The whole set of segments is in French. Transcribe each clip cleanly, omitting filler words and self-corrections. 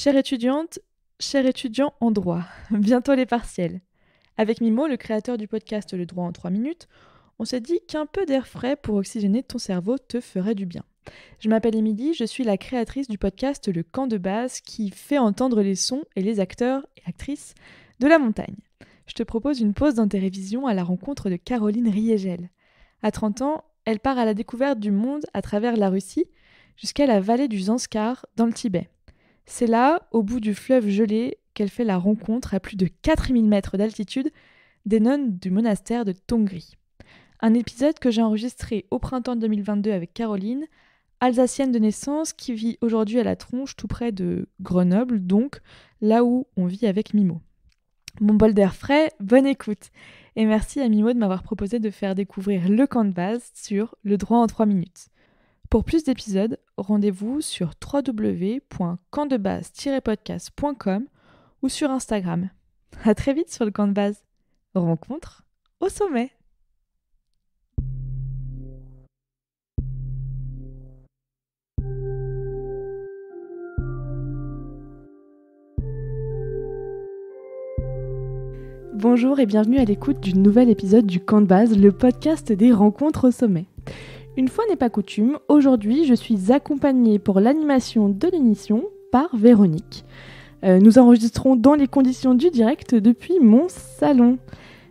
Chère étudiante, cher étudiant en droit, bientôt les partiels. Avec Mimo, le créateur du podcast Le droit en 3 minutes, on s'est dit qu'un peu d'air frais pour oxygéner ton cerveau te ferait du bien. Je m'appelle Émilie, je suis la créatrice du podcast Le Camp de base qui fait entendre les sons et les acteurs et actrices de la montagne. Je te propose une pause dans tes révisions à la rencontre de Caroline Riegel. À 30 ans, elle part à la découverte du monde à travers la Russie jusqu'à la vallée du Zanskar dans le Tibet. C'est là, au bout du fleuve gelé, qu'elle fait la rencontre à plus de 4000 mètres d'altitude des nonnes du monastère de Tongri. Un épisode que j'ai enregistré au printemps 2022 avec Caroline, alsacienne de naissance qui vit aujourd'hui à la Tronche tout près de Grenoble, donc là où on vit avec Mimo. Mon bol d'air frais, bonne écoute. Et merci à Mimo de m'avoir proposé de faire découvrir le camp de base sur Le droit en 3 minutes. Pour plus d'épisodes, rendez-vous sur www.campdebase-podcast.com ou sur Instagram. À très vite sur le camp de base. Rencontre au sommet. Bonjour et bienvenue à l'écoute du nouvel épisode du camp de base, le podcast des rencontres au sommet. Une fois n'est pas coutume, aujourd'hui je suis accompagnée pour l'animation de l'émission par Véronique. Nous enregistrons dans les conditions du direct depuis mon salon.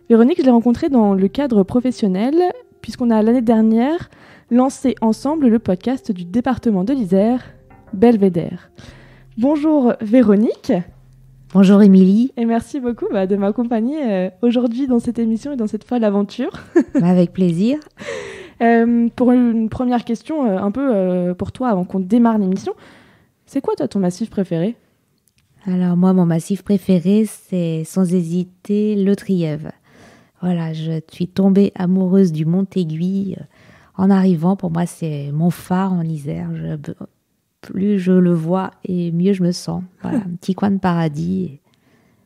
Véronique, je l'ai rencontrée dans le cadre professionnel, puisqu'on a l'année dernière lancé ensemble le podcast du département de l'Isère, Belvédère. Bonjour Véronique. Bonjour Émilie. Et merci beaucoup de m'accompagner aujourd'hui dans cette émission et dans cette folle aventure. Avec plaisir. Pour une première question, un peu pour toi, avant qu'on démarre l'émission, c'est quoi toi ton massif préféré ? Alors moi, mon massif préféré, c'est sans hésiter le Trièves. Voilà, je suis tombée amoureuse du Mont-Aiguille en arrivant. Pour moi, c'est mon phare en Isère. Plus je le vois et mieux je me sens. Voilà, un petit coin de paradis. Et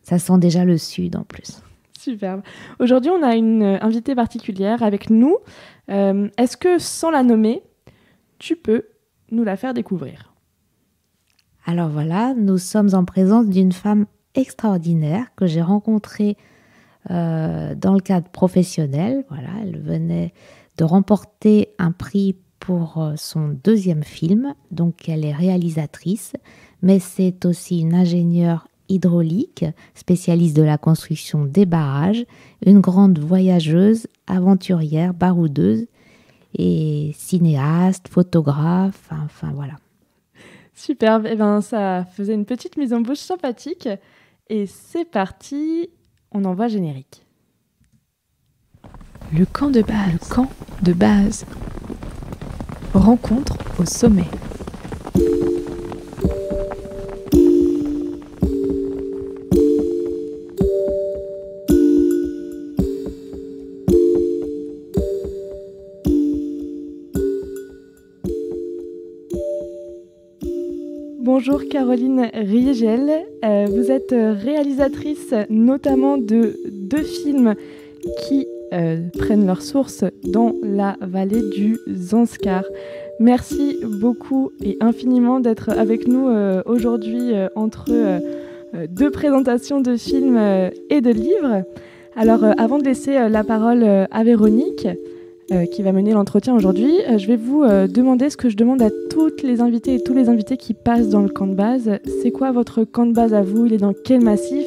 ça sent déjà le sud en plus. Superbe. Aujourd'hui, on a une invitée particulière avec nous. Est-ce que, sans la nommer, tu peux nous la faire découvrir ? Alors voilà, nous sommes en présence d'une femme extraordinaire que j'ai rencontrée dans le cadre professionnel. Voilà, elle venait de remporter un prix pour son 2e film. Donc, elle est réalisatrice, mais c'est aussi une ingénieure hydraulique, spécialiste de la construction des barrages, une grande voyageuse, aventurière, baroudeuse et cinéaste, photographe, enfin voilà. Superbe, ça faisait une petite mise en bouche sympathique et c'est parti, on envoie générique. Le camp de base. Rencontre au sommet. Bonjour Caroline Riegel, vous êtes réalisatrice notamment de 2 films qui prennent leur source dans la vallée du Zanskar. Merci beaucoup et infiniment d'être avec nous aujourd'hui entre 2 présentations de films et de livres. Alors avant de laisser la parole à Véronique, qui va mener l'entretien aujourd'hui, je vais vous demander ce que je demande à toutes les invitées et tous les invités qui passent dans le camp de base. C'est quoi votre camp de base à vous ? Il est dans quel massif ?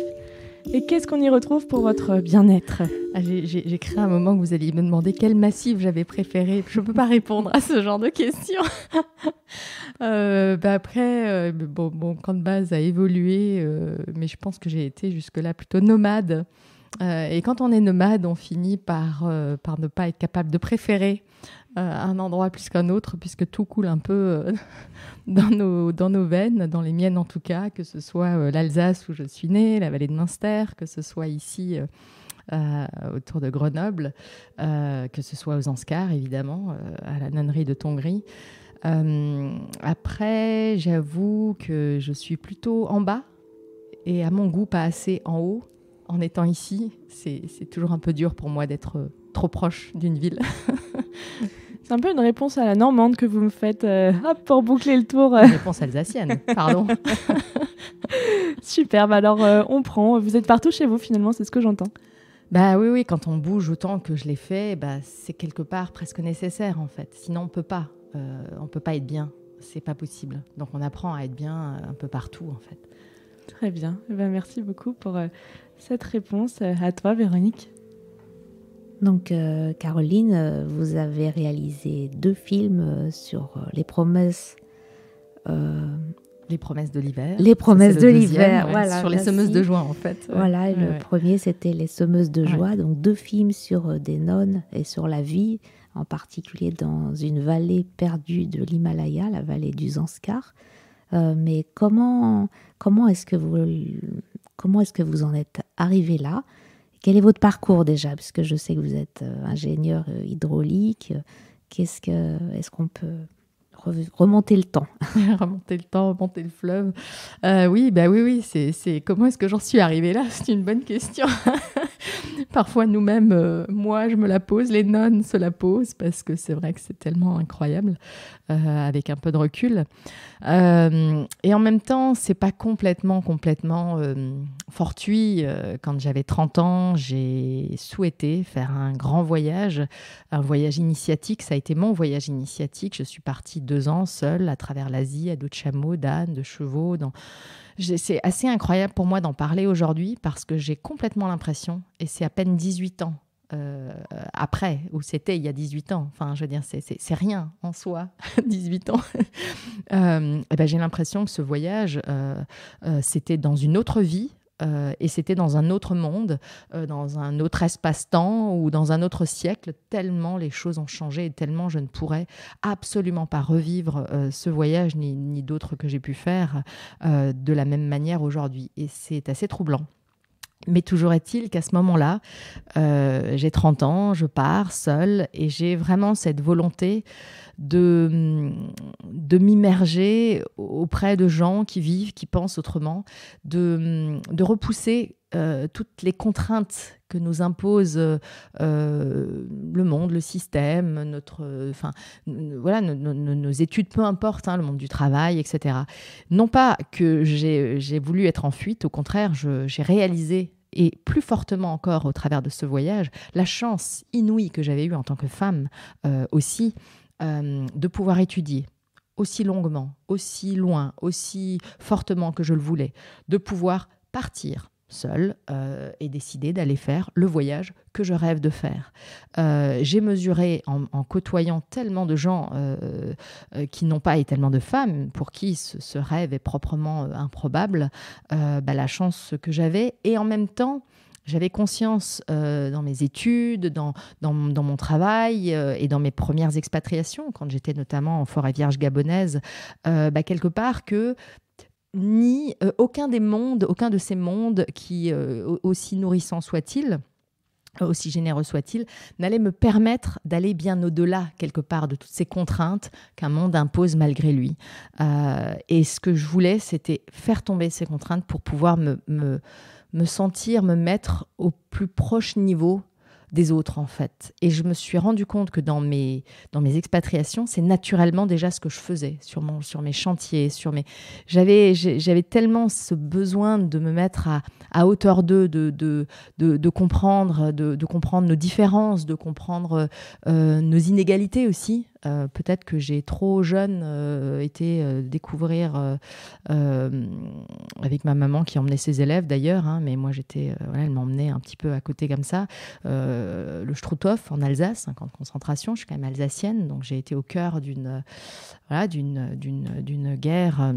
Et qu'est-ce qu'on y retrouve pour votre bien-être ? J'ai créé un moment que vous alliez me demander quel massif j'avais préféré. Je ne peux pas répondre à ce genre de questions. Après, mon camp de base a évolué, mais je pense que j'ai été jusque-là plutôt nomade. Et quand on est nomade, on finit par ne pas être capable de préférer un endroit plus qu'un autre, puisque tout coule un peu dans nos veines, dans les miennes en tout cas, que ce soit l'Alsace où je suis née, la vallée de Münster, que ce soit ici autour de Grenoble, que ce soit aux Zanskar évidemment, à la nonnerie de Tongri. Après, j'avoue que je suis plutôt en bas et à mon goût pas assez en haut. En étant ici, c'est toujours un peu dur pour moi d'être trop proche d'une ville. C'est un peu une réponse à la normande que vous me faites pour boucler le tour. Une réponse alsacienne, pardon. Superbe, alors on prend. Vous êtes partout chez vous finalement, c'est ce que j'entends. Bah oui, quand on bouge autant que je l'ai fait, c'est quelque part presque nécessaire en fait. Sinon on peut pas être bien, c'est pas possible. Donc on apprend à être bien un peu partout en fait. Très bien, merci beaucoup pour cette réponse. À toi Véronique. Donc Caroline, vous avez réalisé 2 films sur les promesses. Les promesses de l'hiver. Les promesses de l'hiver, ouais, voilà. Sur les semeuses de joie, en fait. Voilà, et le premier, c'était Les semeuses de joie. Donc 2 films sur des nonnes et sur la vie, en particulier dans une vallée perdue de l'Himalaya, la vallée du Zanskar. Mais comment est-ce que vous en êtes arrivé là? Quel est votre parcours déjà? Parce que je sais que vous êtes ingénieur hydraulique. Est-ce qu'on peut remonter le temps? Remonter le fleuve. Oui. C'est comment est-ce que j'en suis arrivée là? C'est une bonne question. Parfois nous-mêmes, moi je me la pose, les nonnes se la posent, parce que c'est vrai que c'est tellement incroyable, avec un peu de recul. Et en même temps, c'est pas complètement fortuit. Quand j'avais 30 ans, j'ai souhaité faire un grand voyage, un voyage initiatique. Ça a été mon voyage initiatique. Je suis partie 2 ans seule à travers l'Asie, à dos de chameaux, d'ânes, de chevaux. C'est assez incroyable pour moi d'en parler aujourd'hui, parce que j'ai complètement l'impression, et c'est à peine 18 ans après, où c'était il y a 18 ans, enfin je veux dire c'est rien en soi, 18 ans, j'ai l'impression que ce voyage c'était dans une autre vie, et c'était dans un autre monde, dans un autre espace-temps ou dans un autre siècle, tellement les choses ont changé et tellement je ne pourrais absolument pas revivre ce voyage ni d'autres que j'ai pu faire de la même manière aujourd'hui. Et c'est assez troublant. Mais toujours est-il qu'à ce moment-là, j'ai 30 ans, je pars seule et j'ai vraiment cette volonté de m'immerger auprès de gens qui vivent, qui pensent autrement, de repousser toutes les contraintes que nous impose le monde, le système, nos études, peu importe, le monde du travail, etc. Non pas que j'ai voulu être en fuite, au contraire, j'ai réalisé, et plus fortement encore au travers de ce voyage, la chance inouïe que j'avais eue en tant que femme aussi, de pouvoir étudier aussi longuement, aussi loin, aussi fortement que je le voulais, de pouvoir partir seule et décider d'aller faire le voyage que je rêve de faire. J'ai mesuré en côtoyant tellement de gens qui n'ont pas, et tellement de femmes pour qui ce rêve est proprement improbable, la chance que j'avais. Et en même temps, j'avais conscience dans mes études, dans mon travail et dans mes premières expatriations, quand j'étais notamment en forêt vierge gabonaise, quelque part que aucun de ces mondes qui, aussi nourrissant soit-il, aussi généreux soit-il, n'allait me permettre d'aller bien au-delà, quelque part, de toutes ces contraintes qu'un monde impose malgré lui. Et ce que je voulais, c'était faire tomber ces contraintes pour pouvoir me sentir, me mettre au plus proche niveau des autres, en fait. Et je me suis rendu compte que dans mes expatriations, c'est naturellement déjà ce que je faisais sur mes chantiers, j'avais tellement ce besoin de me mettre à hauteur d'eux, de comprendre nos différences, de comprendre nos inégalités aussi. Peut-être que j'ai trop jeune été découvrir avec ma maman qui emmenait ses élèves d'ailleurs, mais moi elle m'emmenait un petit peu à côté comme ça, le Struthof en Alsace, un camp de concentration. Je suis quand même alsacienne, donc j'ai été au cœur d'une guerre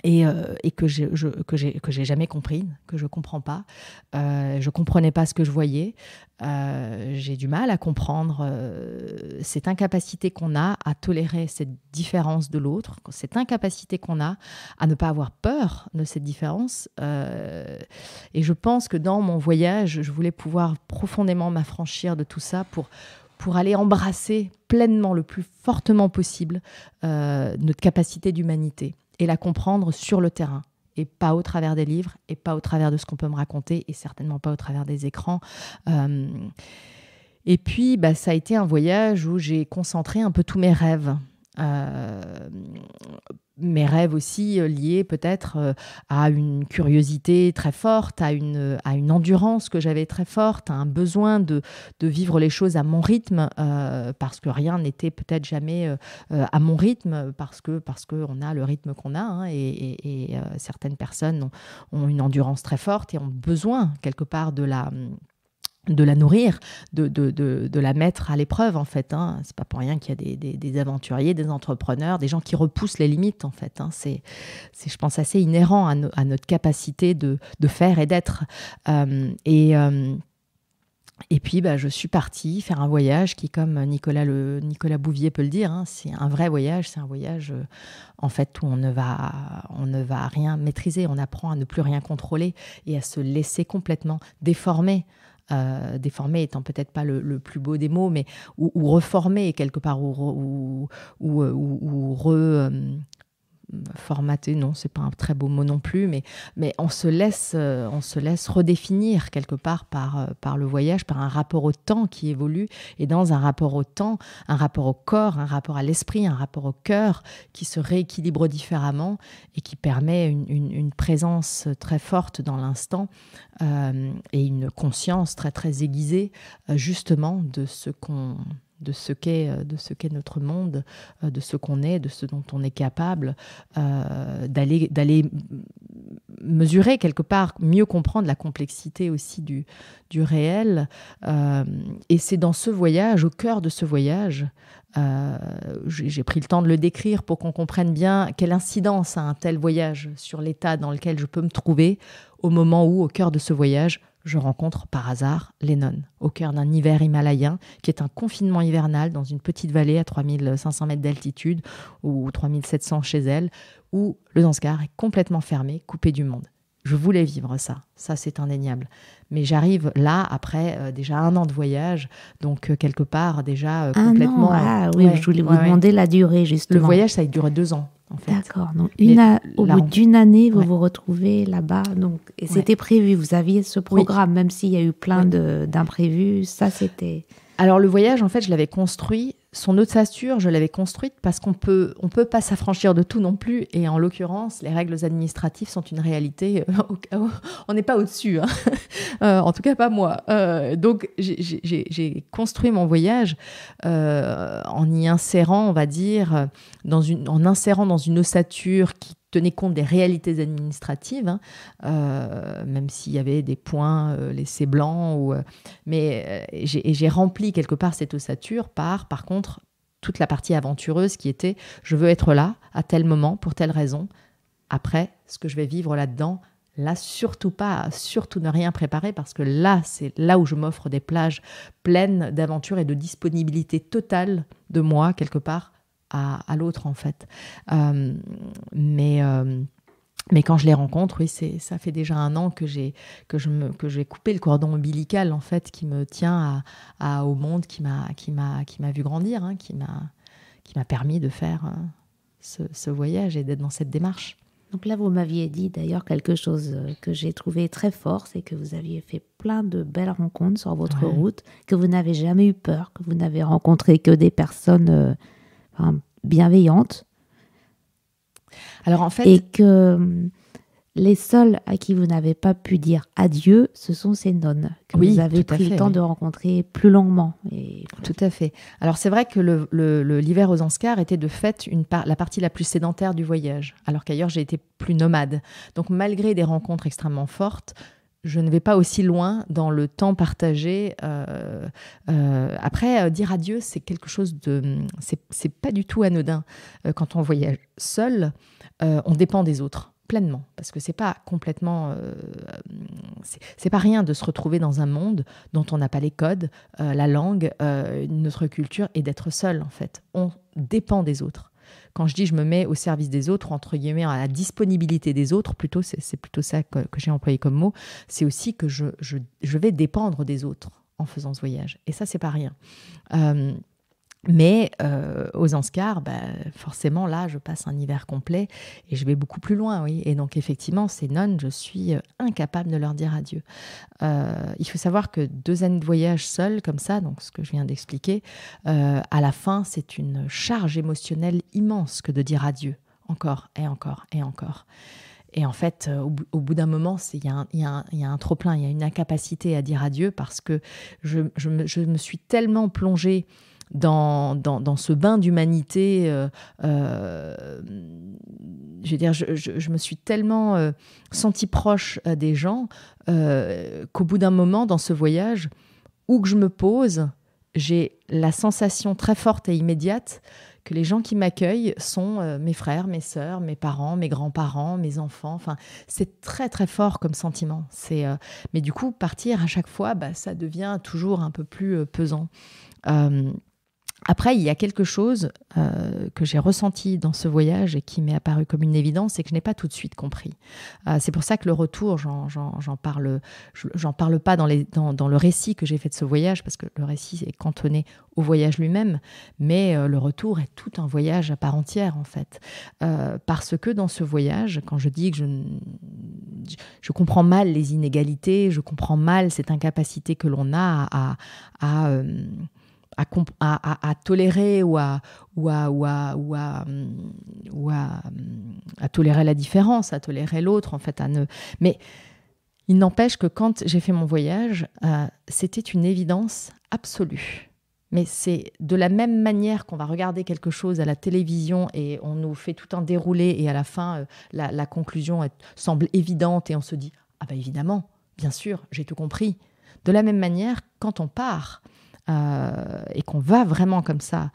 et que j'ai jamais compris, que je comprends pas. Je comprenais pas ce que je voyais. J'ai du mal à comprendre cette incapacité qu'on a à tolérer cette différence de l'autre, cette incapacité qu'on a à ne pas avoir peur de cette différence. Et je pense que dans mon voyage, je voulais pouvoir profondément m'affranchir de tout ça pour aller embrasser pleinement, le plus fortement possible, notre capacité d'humanité et la comprendre sur le terrain, et pas au travers des livres, et pas au travers de ce qu'on peut me raconter, et certainement pas au travers des écrans. Et puis, ça a été un voyage où j'ai concentré un peu tous mes rêves. Mes rêves aussi liés peut-être à une curiosité très forte, à une endurance que j'avais très forte, à un besoin de vivre les choses à mon rythme, parce que rien n'était peut-être jamais à mon rythme, parce que on a le rythme qu'on a, hein, et certaines personnes ont une endurance très forte et ont besoin quelque part de la nourrir, de la mettre à l'épreuve, en fait. Hein. C'est pas pour rien qu'il y a des aventuriers, des entrepreneurs, des gens qui repoussent les limites, en fait. Hein. C'est, je pense, assez inhérent à notre capacité de faire et d'être. Et puis, je suis partie faire un voyage qui, comme Nicolas Bouvier peut le dire, hein, c'est un vrai voyage. C'est un voyage, en fait, où on ne va rien maîtriser. On apprend à ne plus rien contrôler et à se laisser complètement déformer. Déformer étant peut-être pas le plus beau des mots, mais ou reformer quelque part, formater, non, c'est pas un très beau mot non plus, mais on se laisse redéfinir quelque part par le voyage, par un rapport au temps qui évolue, et dans un rapport au temps, un rapport au corps, un rapport à l'esprit, un rapport au cœur qui se rééquilibre différemment et qui permet une présence très forte dans l'instant, et une conscience très très aiguisée, justement de ce qu'est notre monde, de ce qu'on est, de ce dont on est capable, d'aller mesurer quelque part, mieux comprendre la complexité aussi du réel. Et c'est dans ce voyage, au cœur de ce voyage, j'ai pris le temps de le décrire pour qu'on comprenne bien quelle incidence a un tel voyage sur l'état dans lequel je peux me trouver au moment où, au cœur de ce voyage, je rencontre par hasard Lennon, au cœur d'un hiver himalayen, qui est un confinement hivernal dans une petite vallée à 3500 mètres d'altitude, ou 3700 chez elle, où le Zanskar est complètement fermé, coupé du monde. Je voulais vivre ça c'est indéniable. Mais j'arrive là, après déjà 1 an de voyage, donc quelque part déjà complètement... Ah oui, je voulais vous demander la durée, justement. Le voyage, ça a duré 2 ans. En fait. D'accord, donc au bout d'une année, vous vous retrouvez là-bas, donc, et c'était prévu, vous aviez ce programme, même s'il y a eu plein d'imprévus, ça c'était... Alors le voyage, en fait, je l'avais construit, son ossature, je l'avais construite parce qu'on peut pas s'affranchir de tout non plus, et en l'occurrence, les règles administratives sont une réalité, on n'est pas au-dessus, hein. En tout cas pas moi. Donc j'ai construit mon voyage en y insérant, on va dire, en insérant dans une ossature qui tenait compte des réalités administratives, hein, même s'il y avait des points laissés blancs. Mais j'ai rempli quelque part cette ossature par contre, toute la partie aventureuse qui était « je veux être là, à tel moment, pour telle raison. Après, ce que je vais vivre là-dedans, là, surtout ne rien préparer, parce que là, c'est là où je m'offre des plages pleines d'aventure et de disponibilité totale de moi, quelque part, à l'autre, en fait. Mais quand je les rencontre, oui, ça fait déjà 1 an que j'ai coupé le cordon ombilical, en fait, qui me tient au monde, qui m'a vu grandir, hein, qui m'a permis de faire ce voyage et d'être dans cette démarche. Donc là, vous m'aviez dit d'ailleurs quelque chose que j'ai trouvé très fort, c'est que vous aviez fait plein de belles rencontres sur votre route, que vous n'avez jamais eu peur, que vous n'avez rencontré que des personnes bienveillantes. Alors en fait, et que les seuls à qui vous n'avez pas pu dire adieu, ce sont ces nonnes que vous avez pris le temps de rencontrer plus longuement. Tout à fait. Alors c'est vrai que l'hiver aux Zanskar était de fait la partie la plus sédentaire du voyage, alors qu'ailleurs j'ai été plus nomade. Donc malgré des rencontres extrêmement fortes, je ne vais pas aussi loin dans le temps partagé. Après, dire adieu, c'est quelque chose de... C'est pas du tout anodin. Quand on voyage seul, on dépend des autres, pleinement. Parce que c'est pas complètement... c'est pas rien de se retrouver dans un monde dont on n'a pas les codes, la langue, notre culture, et d'être seul, en fait. On dépend des autres. Quand je dis je me mets au service des autres, entre guillemets, à la disponibilité des autres, plutôt, c'est plutôt ça que j'ai employé comme mot, c'est aussi que je vais dépendre des autres en faisant ce voyage. Et ça, c'est pas rien. Mais aux Anscars, forcément, là, je passe un hiver complet et je vais beaucoup plus loin, oui. Et donc, effectivement, ces nonnes, je suis incapable de leur dire adieu. Il faut savoir que 2 années de voyage seule, comme ça, donc ce que je viens d'expliquer, à la fin, c'est une charge émotionnelle immense que de dire adieu, encore et encore et encore. Et en fait, au bout d'un moment, il y a un trop-plein, il y a une incapacité à dire adieu parce que je me suis tellement plongée dans ce bain d'humanité. Je veux dire, je me suis tellement sentie proche des gens qu'au bout d'un moment, dans ce voyage, où que je me pose, j'ai la sensation très forte et immédiate que les gens qui m'accueillent sont mes frères, mes sœurs, mes parents, mes grands-parents, mes enfants. Enfin, c'est très, très fort comme sentiment. Mais du coup, partir à chaque fois, ça devient toujours un peu plus pesant. Après, il y a quelque chose que j'ai ressenti dans ce voyage et qui m'est apparu comme une évidence et que je n'ai pas tout de suite compris. C'est pour ça que le retour, j'en parle pas dans le récit que j'ai fait de ce voyage, parce que le récit est cantonné au voyage lui-même, mais le retour est tout un voyage à part entière, en fait. Parce que dans ce voyage, quand je dis que je comprends mal les inégalités, je comprends mal cette incapacité que l'on a à tolérer ou à tolérer la différence, à tolérer l'autre, en fait. Mais il n'empêche que quand j'ai fait mon voyage, c'était une évidence absolue. Mais c'est de la même manière qu'on va regarder quelque chose à la télévision et on nous fait tout un déroulé et à la fin, la conclusion semble évidente et on se dit « Ah ben évidemment, bien sûr, j'ai tout compris ». De la même manière, quand on part et qu'on va vraiment comme ça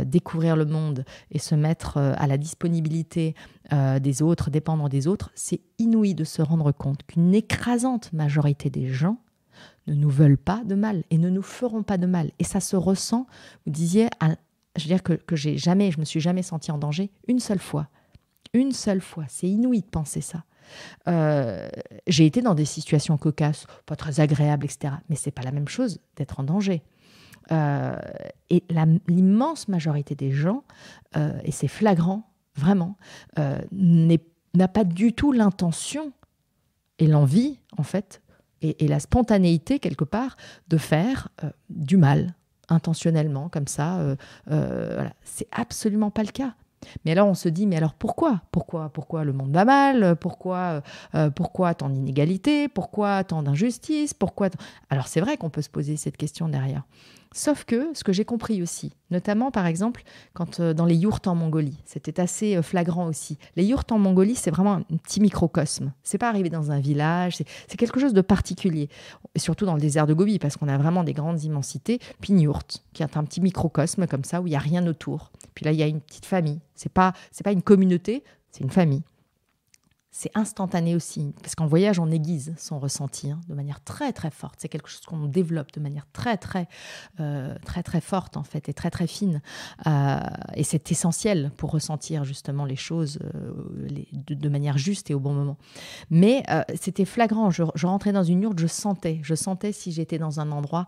découvrir le monde et se mettre à la disponibilité des autres, dépendre des autres, c'est inouï de se rendre compte qu'une écrasante majorité des gens ne nous veulent pas de mal et ne nous feront pas de mal. Et ça se ressent, vous disiez, je veux dire que je me suis jamais sentie en danger une seule fois. Une seule fois, c'est inouï de penser ça. J'ai été dans des situations cocasses, pas très agréables, etc. Mais c'est pas la même chose d'être en danger. Et l'immense majorité des gens, et c'est flagrant, vraiment, n'a pas du tout l'intention et l'envie, en fait, et la spontanéité, quelque part, de faire du mal, intentionnellement, comme ça. Voilà. C'est absolument pas le cas. Mais alors on se dit, mais alors pourquoi le monde va mal? Pourquoi tant d'inégalités? Pourquoi tant d'injustices? Alors c'est vrai qu'on peut se poser cette question derrière. Sauf que ce que j'ai compris aussi, notamment par exemple quand dans les yourtes en Mongolie, c'était assez flagrant aussi. Les yourtes en Mongolie, c'est vraiment un petit microcosme. C'est pas arrivé dans un village, c'est quelque chose de particulier. Et surtout dans le désert de Gobi, parce qu'on a vraiment des grandes immensités. Puis une yourte, qui est un petit microcosme comme ça, où il n'y a rien autour. Puis là, il y a une petite famille. C'est pas une communauté, c'est une famille. C'est instantané aussi, parce qu'en voyage, on aiguise son ressenti de manière très, très forte. C'est quelque chose qu'on développe de manière très, très, très, très forte, en fait, et très, très fine. Et c'est essentiel pour ressentir, justement, les choses de manière juste et au bon moment. Mais c'était flagrant. Je rentrais dans une yourte, je sentais si j'étais dans un endroit,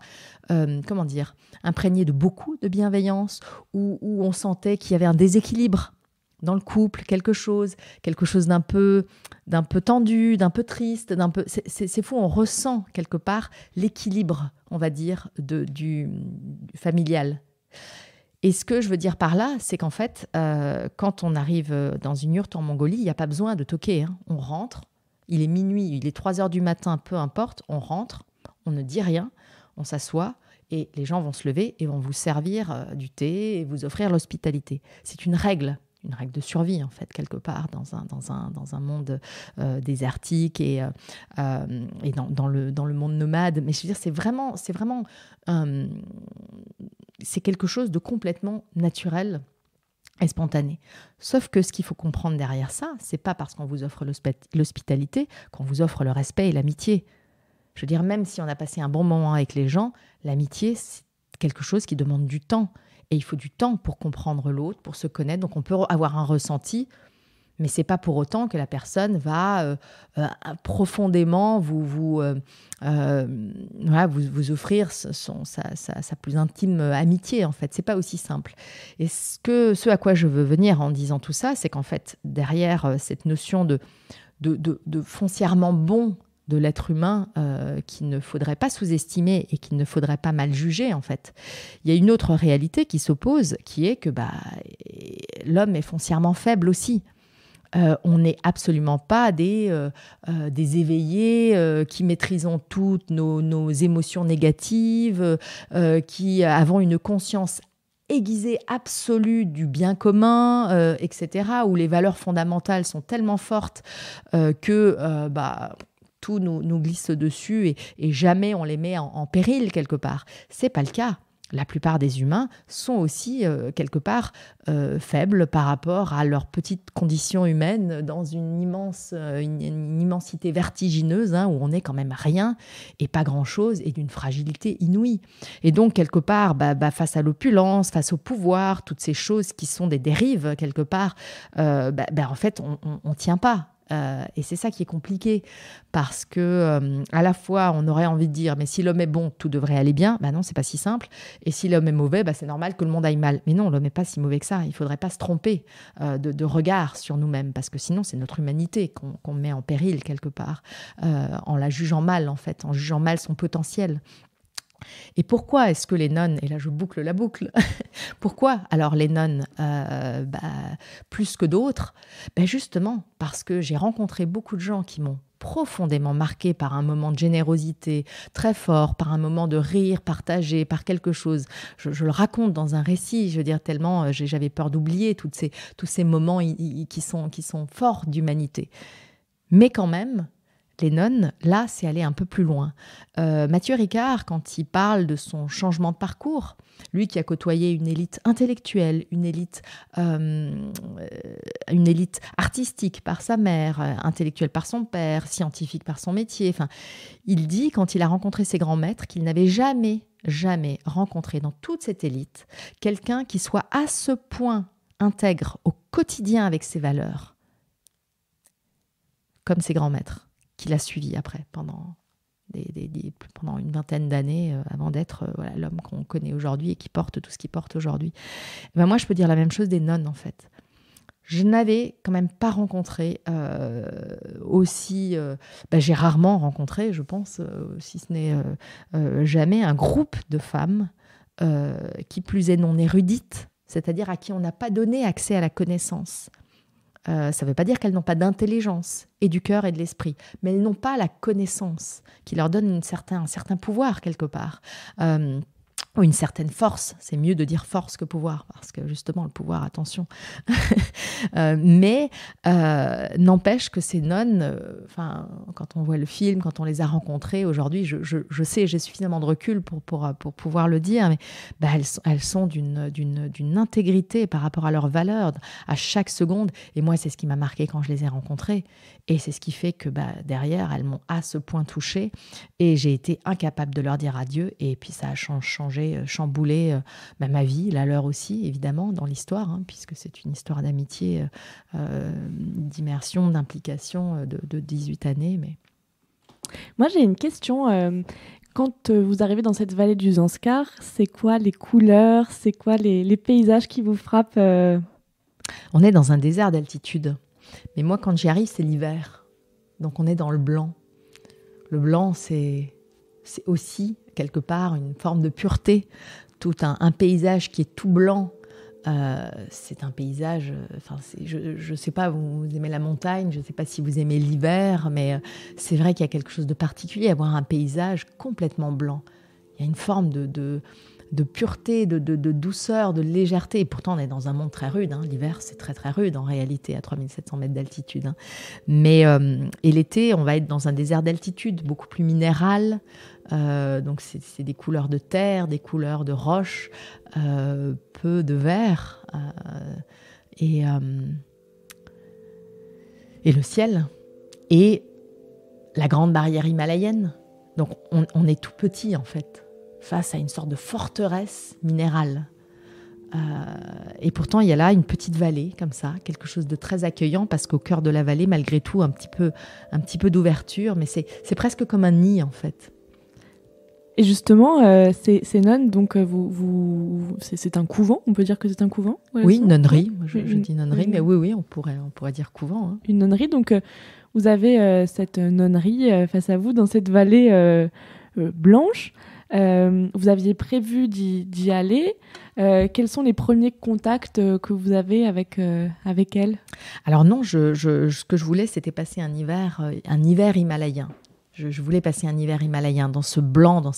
imprégné de beaucoup de bienveillance, où on sentait qu'il y avait un déséquilibre dans le couple, quelque chose d'un peu tendu, d'un peu triste, c'est fou, on ressent quelque part l'équilibre, on va dire, du familial. Et ce que je veux dire par là, c'est qu'en fait, quand on arrive dans une yourte en Mongolie, il n'y a pas besoin de toquer, hein. On rentre, il est minuit, il est 3h du matin, peu importe, on rentre, on ne dit rien, on s'assoit, et les gens vont se lever et vont vous servir du thé et vous offrir l'hospitalité. C'est une règle de survie, en fait, quelque part, dans un monde désertique et dans le monde nomade. Mais je veux dire, c'est quelque chose de complètement naturel et spontané. Sauf que ce qu'il faut comprendre derrière ça, c'est pas parce qu'on vous offre l'hospitalité qu'on vous offre le respect et l'amitié. Je veux dire, même si on a passé un bon moment avec les gens, l'amitié, c'est quelque chose qui demande du temps. Et il faut du temps pour comprendre l'autre, pour se connaître. Donc on peut avoir un ressenti, Mais c'est pas pour autant que la personne va profondément vous offrir sa plus intime amitié, en fait. C'est pas aussi simple. Et ce à quoi je veux venir en disant tout ça, c'est qu'en fait, derrière cette notion de foncièrement bon de l'être humain qu'il ne faudrait pas sous-estimer et qu'il ne faudrait pas mal juger, en fait. Il y a une autre réalité qui s'oppose, qui est que l'homme est foncièrement faible aussi. On n'est absolument pas des éveillés qui maîtrisons toutes nos émotions négatives, qui avons une conscience aiguisée absolue du bien commun, etc., où les valeurs fondamentales sont tellement fortes que tout nous glisse dessus et jamais on les met en péril quelque part. C'est pas le cas. La plupart des humains sont aussi quelque part faibles par rapport à leur petite condition humaine dans une immensité vertigineuse où on n'est quand même rien et pas grand-chose et d'une fragilité inouïe. Et donc, quelque part, face à l'opulence, face au pouvoir, toutes ces choses qui sont des dérives quelque part, en fait, on tient pas. Et c'est ça qui est compliqué parce que à la fois on aurait envie de dire mais si l'homme est bon tout devrait aller bien, non c'est pas si simple, et si l'homme est mauvais c'est normal que le monde aille mal, mais non, l'homme n'est pas si mauvais que ça. Il faudrait pas se tromper de regard sur nous-mêmes, parce que sinon c'est notre humanité qu'on met en péril quelque part en la jugeant mal, en fait, en jugeant mal son potentiel. Et pourquoi est-ce que les nonnes, et là je boucle la boucle, pourquoi alors les nonnes plus que d'autres? Justement parce que j'ai rencontré beaucoup de gens qui m'ont profondément marqué par un moment de générosité très fort, par un moment de rire partagé, par quelque chose. Je le raconte dans un récit, je veux dire, tellement j'avais peur d'oublier tous ces moments qui sont forts d'humanité. Mais quand même, les nonnes, là, c'est aller un peu plus loin. Mathieu Ricard, quand il parle de son changement de parcours, lui qui a côtoyé une élite intellectuelle, une élite artistique par sa mère, intellectuelle par son père, scientifique par son métier, il dit, quand il a rencontré ses grands maîtres, qu'il n'avait jamais rencontré dans toute cette élite quelqu'un qui soit à ce point intègre au quotidien avec ses valeurs, comme ses grands maîtres, qu'il a suivi après pendant une vingtaine d'années avant d'être l'homme qu'on connaît aujourd'hui et qui porte tout ce qu'il porte aujourd'hui. Moi, je peux dire la même chose des nonnes, en fait. Je n'avais quand même pas rencontré j'ai rarement rencontré, je pense, si ce n'est jamais, un groupe de femmes qui plus est non érudites, c'est-à-dire à qui on n'a pas donné accès à la connaissance. Ça ne veut pas dire qu'elles n'ont pas d'intelligence et du cœur et de l'esprit, mais elles n'ont pas la connaissance qui leur donne un certain pouvoir quelque part. Ou une certaine force. C'est mieux de dire force que pouvoir, parce que justement, le pouvoir, attention. Mais n'empêche que ces nonnes, quand on voit le film, quand on les a rencontrées aujourd'hui, je sais, j'ai suffisamment de recul pour pouvoir le dire, mais elles sont d'une intégrité par rapport à leurs valeurs à chaque seconde. Et moi, c'est ce qui m'a marqué quand je les ai rencontrées. Et c'est ce qui fait que derrière, elles m'ont à ce point touchée. Et j'ai été incapable de leur dire adieu. Et puis ça a chamboulé ma vie, la leur aussi, évidemment, dans l'histoire, puisque c'est une histoire d'amitié, d'immersion, d'implication de 18 années. Mais... Moi, j'ai une question. Quand vous arrivez dans cette vallée du Zanskar, c'est quoi les couleurs, c'est quoi les paysages qui vous frappent On est dans un désert d'altitude. Mais moi, quand j'y arrive, c'est l'hiver. Donc on est dans le blanc. Le blanc, c'est aussi, quelque part, une forme de pureté. Tout un paysage qui est tout blanc. C'est un paysage... je ne sais pas, vous aimez la montagne, je ne sais pas si vous aimez l'hiver, mais c'est vrai qu'il y a quelque chose de particulier à voir un paysage complètement blanc. Il y a une forme de pureté, de douceur, de légèreté. Et pourtant, on est dans un monde très rude. L'hiver, c'est très, très rude en réalité, à 3700 mètres d'altitude. Mais et l'été, on va être dans un désert d'altitude, beaucoup plus minéral. Donc, c'est des couleurs de terre, des couleurs de roche, peu de vert. Et le ciel. Et la grande barrière himalayenne. Donc, on est tout petit, en fait, face à une sorte de forteresse minérale. Et pourtant, il y a là une petite vallée, comme ça, quelque chose de très accueillant, parce qu'au cœur de la vallée, malgré tout, un petit peu d'ouverture, mais c'est presque comme un nid, en fait. Et justement, ces nonnes, donc c'est un couvent, on peut dire que c'est un couvent? Oui, une nonnerie, moi je dis nonnerie, mais oui, on pourrait dire couvent. Hein. Une nonnerie, donc vous avez cette nonnerie face à vous, dans cette vallée blanche. Vous aviez prévu d'y aller. Quels sont les premiers contacts que vous avez avec elle? Alors non, ce que je voulais, c'était passer un hiver himalayen. Je voulais passer un hiver himalayen dans ce blanc, dans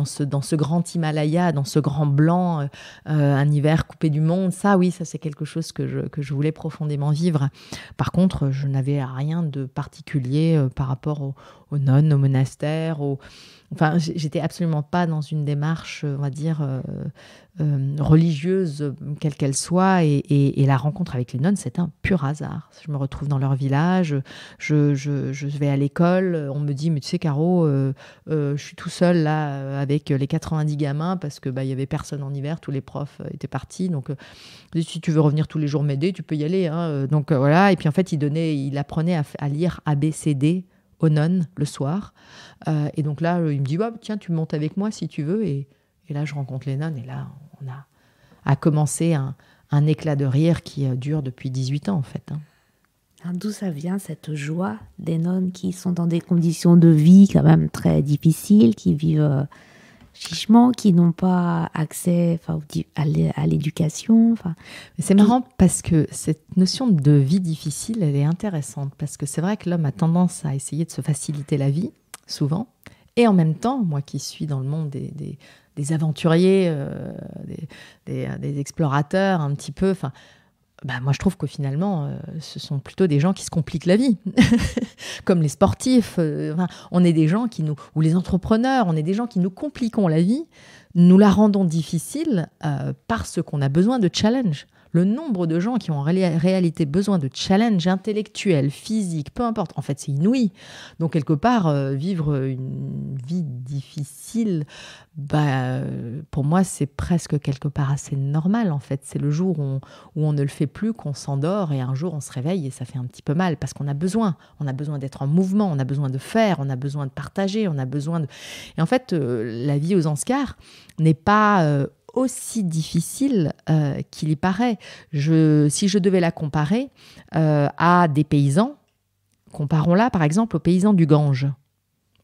ce grand Himalaya, dans ce grand blanc, un hiver coupé du monde. Ça, oui, ça c'est quelque chose que je voulais profondément vivre. Par contre, je n'avais rien de particulier par rapport aux nonnes, au monastère. Enfin, j'étais absolument pas dans une démarche, on va dire, religieuse, quelle qu'elle soit. Et la rencontre avec les nonnes, c'est un pur hasard. Je me retrouve dans leur village, je vais à l'école, on me dit, mais tu sais, Caro, je suis tout seul là avec les 90 gamins parce que y avait personne en hiver, tous les profs étaient partis. Donc, si tu veux revenir tous les jours m'aider, tu peux y aller. Hein. Donc, voilà. Et puis, en fait, il apprenait à lire ABCD aux nonnes le soir. Et donc là, il me dit, tiens, tu montes avec moi si tu veux. Et là, je rencontre les nonnes. Et là, on a commencé un éclat de rire qui dure depuis 18 ans, en fait. Hein. D'où ça vient, cette joie des nonnes qui sont dans des conditions de vie quand même très difficiles, qui vivent chichement, qui n'ont pas accès à l'éducation. C'est marrant parce que cette notion de vie difficile, elle est intéressante parce que c'est vrai que l'homme a tendance à essayer de se faciliter la vie, souvent. Et en même temps, moi qui suis dans le monde des aventuriers, des explorateurs un petit peu, moi je trouve que finalement, ce sont plutôt des gens qui se compliquent la vie. Comme les sportifs, on est des gens ou les entrepreneurs, on est des gens qui nous compliquons la vie, nous la rendons difficile parce qu'on a besoin de challenge. Le nombre de gens qui ont en réalité besoin de challenge intellectuel, physique, peu importe, en fait c'est inouï. Donc quelque part, vivre une vie difficile, pour moi c'est presque quelque part assez normal en fait. C'est le jour où on ne le fait plus qu'on s'endort et un jour on se réveille et ça fait un petit peu mal parce qu'on a besoin d'être en mouvement, on a besoin de faire, on a besoin de partager, on a besoin de... Et en fait, la vie aux Zanskar n'est pas... aussi difficile qu'il y paraît. Si je devais la comparer à des paysans, comparons-la par exemple aux paysans du Gange.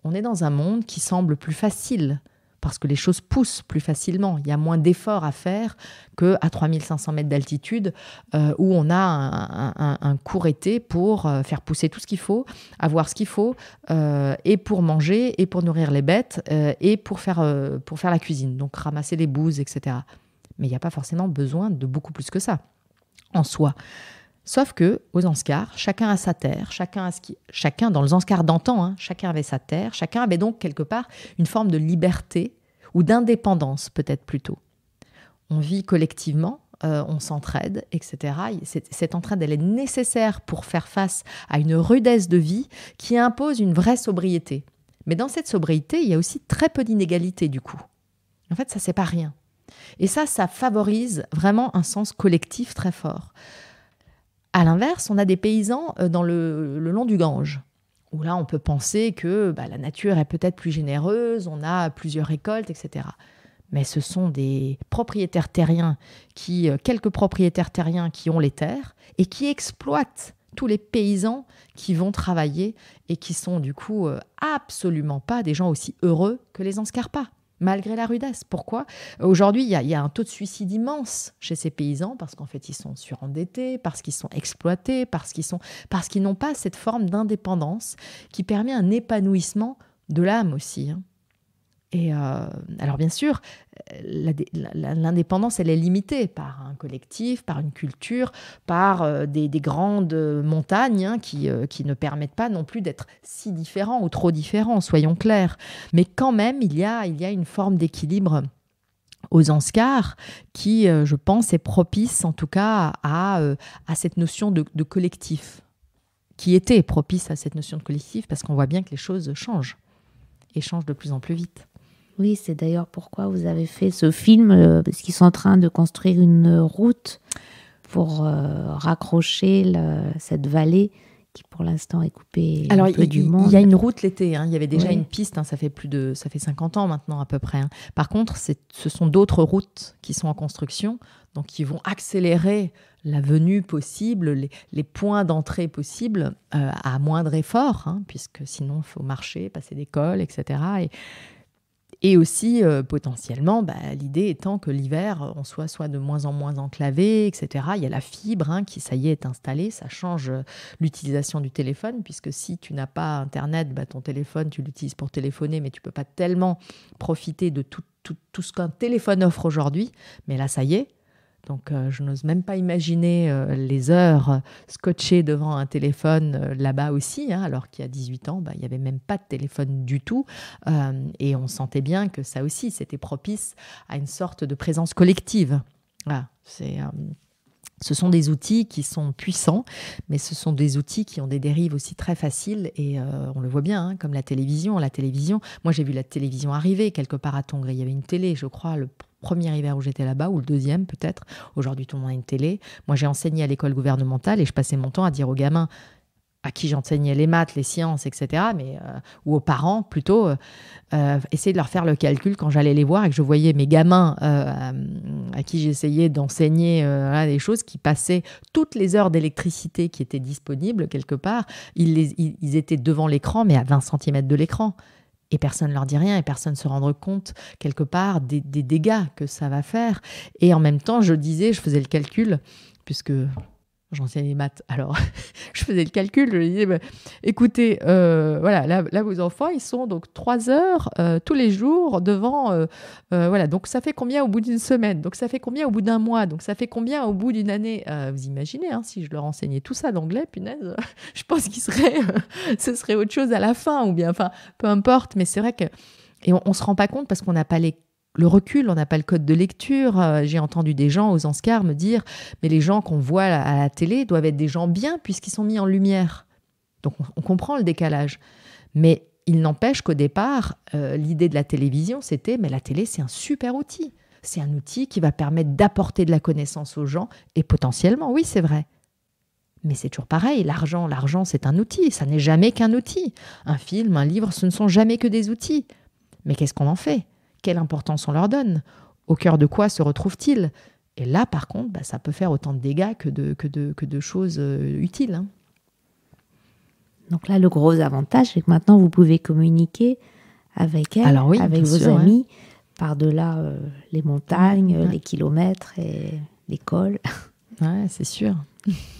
On est dans un monde qui semble plus facile parce que les choses poussent plus facilement. Il y a moins d'efforts à faire qu'à 3500 mètres d'altitude où on a un court été pour faire pousser tout ce qu'il faut, avoir ce qu'il faut, et pour manger, et pour nourrir les bêtes, et pour faire la cuisine, donc ramasser les bouses, etc. Mais il n'y a pas forcément besoin de beaucoup plus que ça, en soi. Sauf que aux Zanskar, chacun a sa terre, chacun dans le Zanskar d'antan, chacun avait sa terre, chacun avait donc quelque part une forme de liberté ou d'indépendance peut-être plutôt. On vit collectivement, on s'entraide, etc. Cette entraide, elle est nécessaire pour faire face à une rudesse de vie qui impose une vraie sobriété. Mais dans cette sobriété, il y a aussi très peu d'inégalités du coup. En fait, ça c'est pas rien. Et ça favorise vraiment un sens collectif très fort. À l'inverse, on a des paysans dans le long du Gange, où là, on peut penser que la nature est peut-être plus généreuse, on a plusieurs récoltes, etc. Mais ce sont des propriétaires terriens, quelques propriétaires terriens qui ont les terres et qui exploitent tous les paysans qui vont travailler et qui sont du coup absolument pas des gens aussi heureux que les Zanskarpas. Malgré la rudesse. Pourquoi ? Aujourd'hui, il y a un taux de suicide immense chez ces paysans parce qu'en fait, ils sont surendettés, parce qu'ils sont exploités, parce qu'ils n'ont pas cette forme d'indépendance qui permet un épanouissement de l'âme aussi. Et alors bien sûr, l'indépendance, elle est limitée par un collectif, par une culture, par des grandes montagnes qui ne permettent pas non plus d'être si différents ou trop différents, soyons clairs. Mais quand même, il y a une forme d'équilibre aux Zanskar qui, je pense, est propice en tout cas à cette notion de collectif, qui était propice à cette notion de collectif parce qu'on voit bien que les choses changent et changent de plus en plus vite. Oui, c'est d'ailleurs pourquoi vous avez fait ce film, parce qu'ils sont en train de construire une route pour raccrocher cette vallée qui pour l'instant est coupée Alors, un peu du monde. il y a une route l'été, hein. Il y avait déjà Oui. une piste, hein. Ça fait 50 ans maintenant à peu près, hein. Par contre, ce sont d'autres routes qui sont en construction, donc qui vont accélérer la venue possible, les points d'entrée possibles à moindre effort, hein, puisque sinon il faut marcher, passer des cols, etc. Et aussi, potentiellement, l'idée étant que l'hiver, on soit de moins en moins enclavé, etc. Il y a la fibre, hein, qui, ça y est installée. Ça change l'utilisation du téléphone, puisque si tu n'as pas Internet, ton téléphone, tu l'utilises pour téléphoner, mais tu ne peux pas tellement profiter de tout ce qu'un téléphone offre aujourd'hui. Mais là, ça y est. Donc, je n'ose même pas imaginer les heures scotchées devant un téléphone là-bas aussi, hein, alors qu'il y a 18 ans, il n'y avait même pas de téléphone du tout. Et on sentait bien que ça aussi, c'était propice à une sorte de présence collective. Voilà, ce sont des outils qui sont puissants, mais ce sont des outils qui ont des dérives aussi très faciles. Et on le voit bien, hein, comme la télévision. Moi, j'ai vu la télévision arriver quelque part à Tongres. Il y avait une télé, je crois, le premier hiver où j'étais là-bas, ou le deuxième peut-être. Aujourd'hui, tout le monde a une télé. Moi, j'ai enseigné à l'école gouvernementale et je passais mon temps à dire aux gamins à qui j'enseignais les maths, les sciences, etc., ou aux parents plutôt, essayer de leur faire le calcul quand j'allais les voir et que je voyais mes gamins à qui j'essayais d'enseigner des choses qui passaient toutes les heures d'électricité qui étaient disponibles quelque part. Ils étaient devant l'écran, mais à 20 cm de l'écran. Et personne ne leur dit rien et personne ne se rend compte, quelque part, des dégâts que ça va faire. Et en même temps, je faisais le calcul, puisque j'enseignais les maths. Alors, je faisais le calcul, je disais, écoutez, voilà, là, vos enfants, ils sont donc 3 heures tous les jours devant... voilà, donc ça fait combien au bout d'une semaine? Donc ça fait combien au bout d'un mois? Donc ça fait combien au bout d'une année? Vous imaginez, hein, si je leur enseignais tout ça d'anglais, punaise, je pense ce serait autre chose à la fin, ou bien, enfin, peu importe, mais c'est vrai que... Et on ne se rend pas compte parce qu'on n'a pas le recul, on n'a pas le code de lecture. J'ai entendu des gens aux Anscars me dire « Mais les gens qu'on voit à la télé doivent être des gens bien puisqu'ils sont mis en lumière. » Donc on comprend le décalage. Mais il n'empêche qu'au départ, l'idée de la télévision, c'était « Mais la télé, c'est un super outil. C'est un outil qui va permettre d'apporter de la connaissance aux gens. » Et potentiellement, oui, c'est vrai. Mais c'est toujours pareil. L'argent, c'est un outil. Ça n'est jamais qu'un outil. Un film, un livre, ce ne sont jamais que des outils. Mais qu'est-ce qu'on en fait ? Quelle importance on leur donne? Au cœur de quoi se retrouvent-ils? Et là, par contre, ça peut faire autant de dégâts que de choses utiles, hein. Donc là, le gros avantage, c'est que maintenant, vous pouvez communiquer avec elle, alors oui, avec vos sûr, amis, par-delà les montagnes, Ouais. les kilomètres et l'école. Ouais, c'est sûr.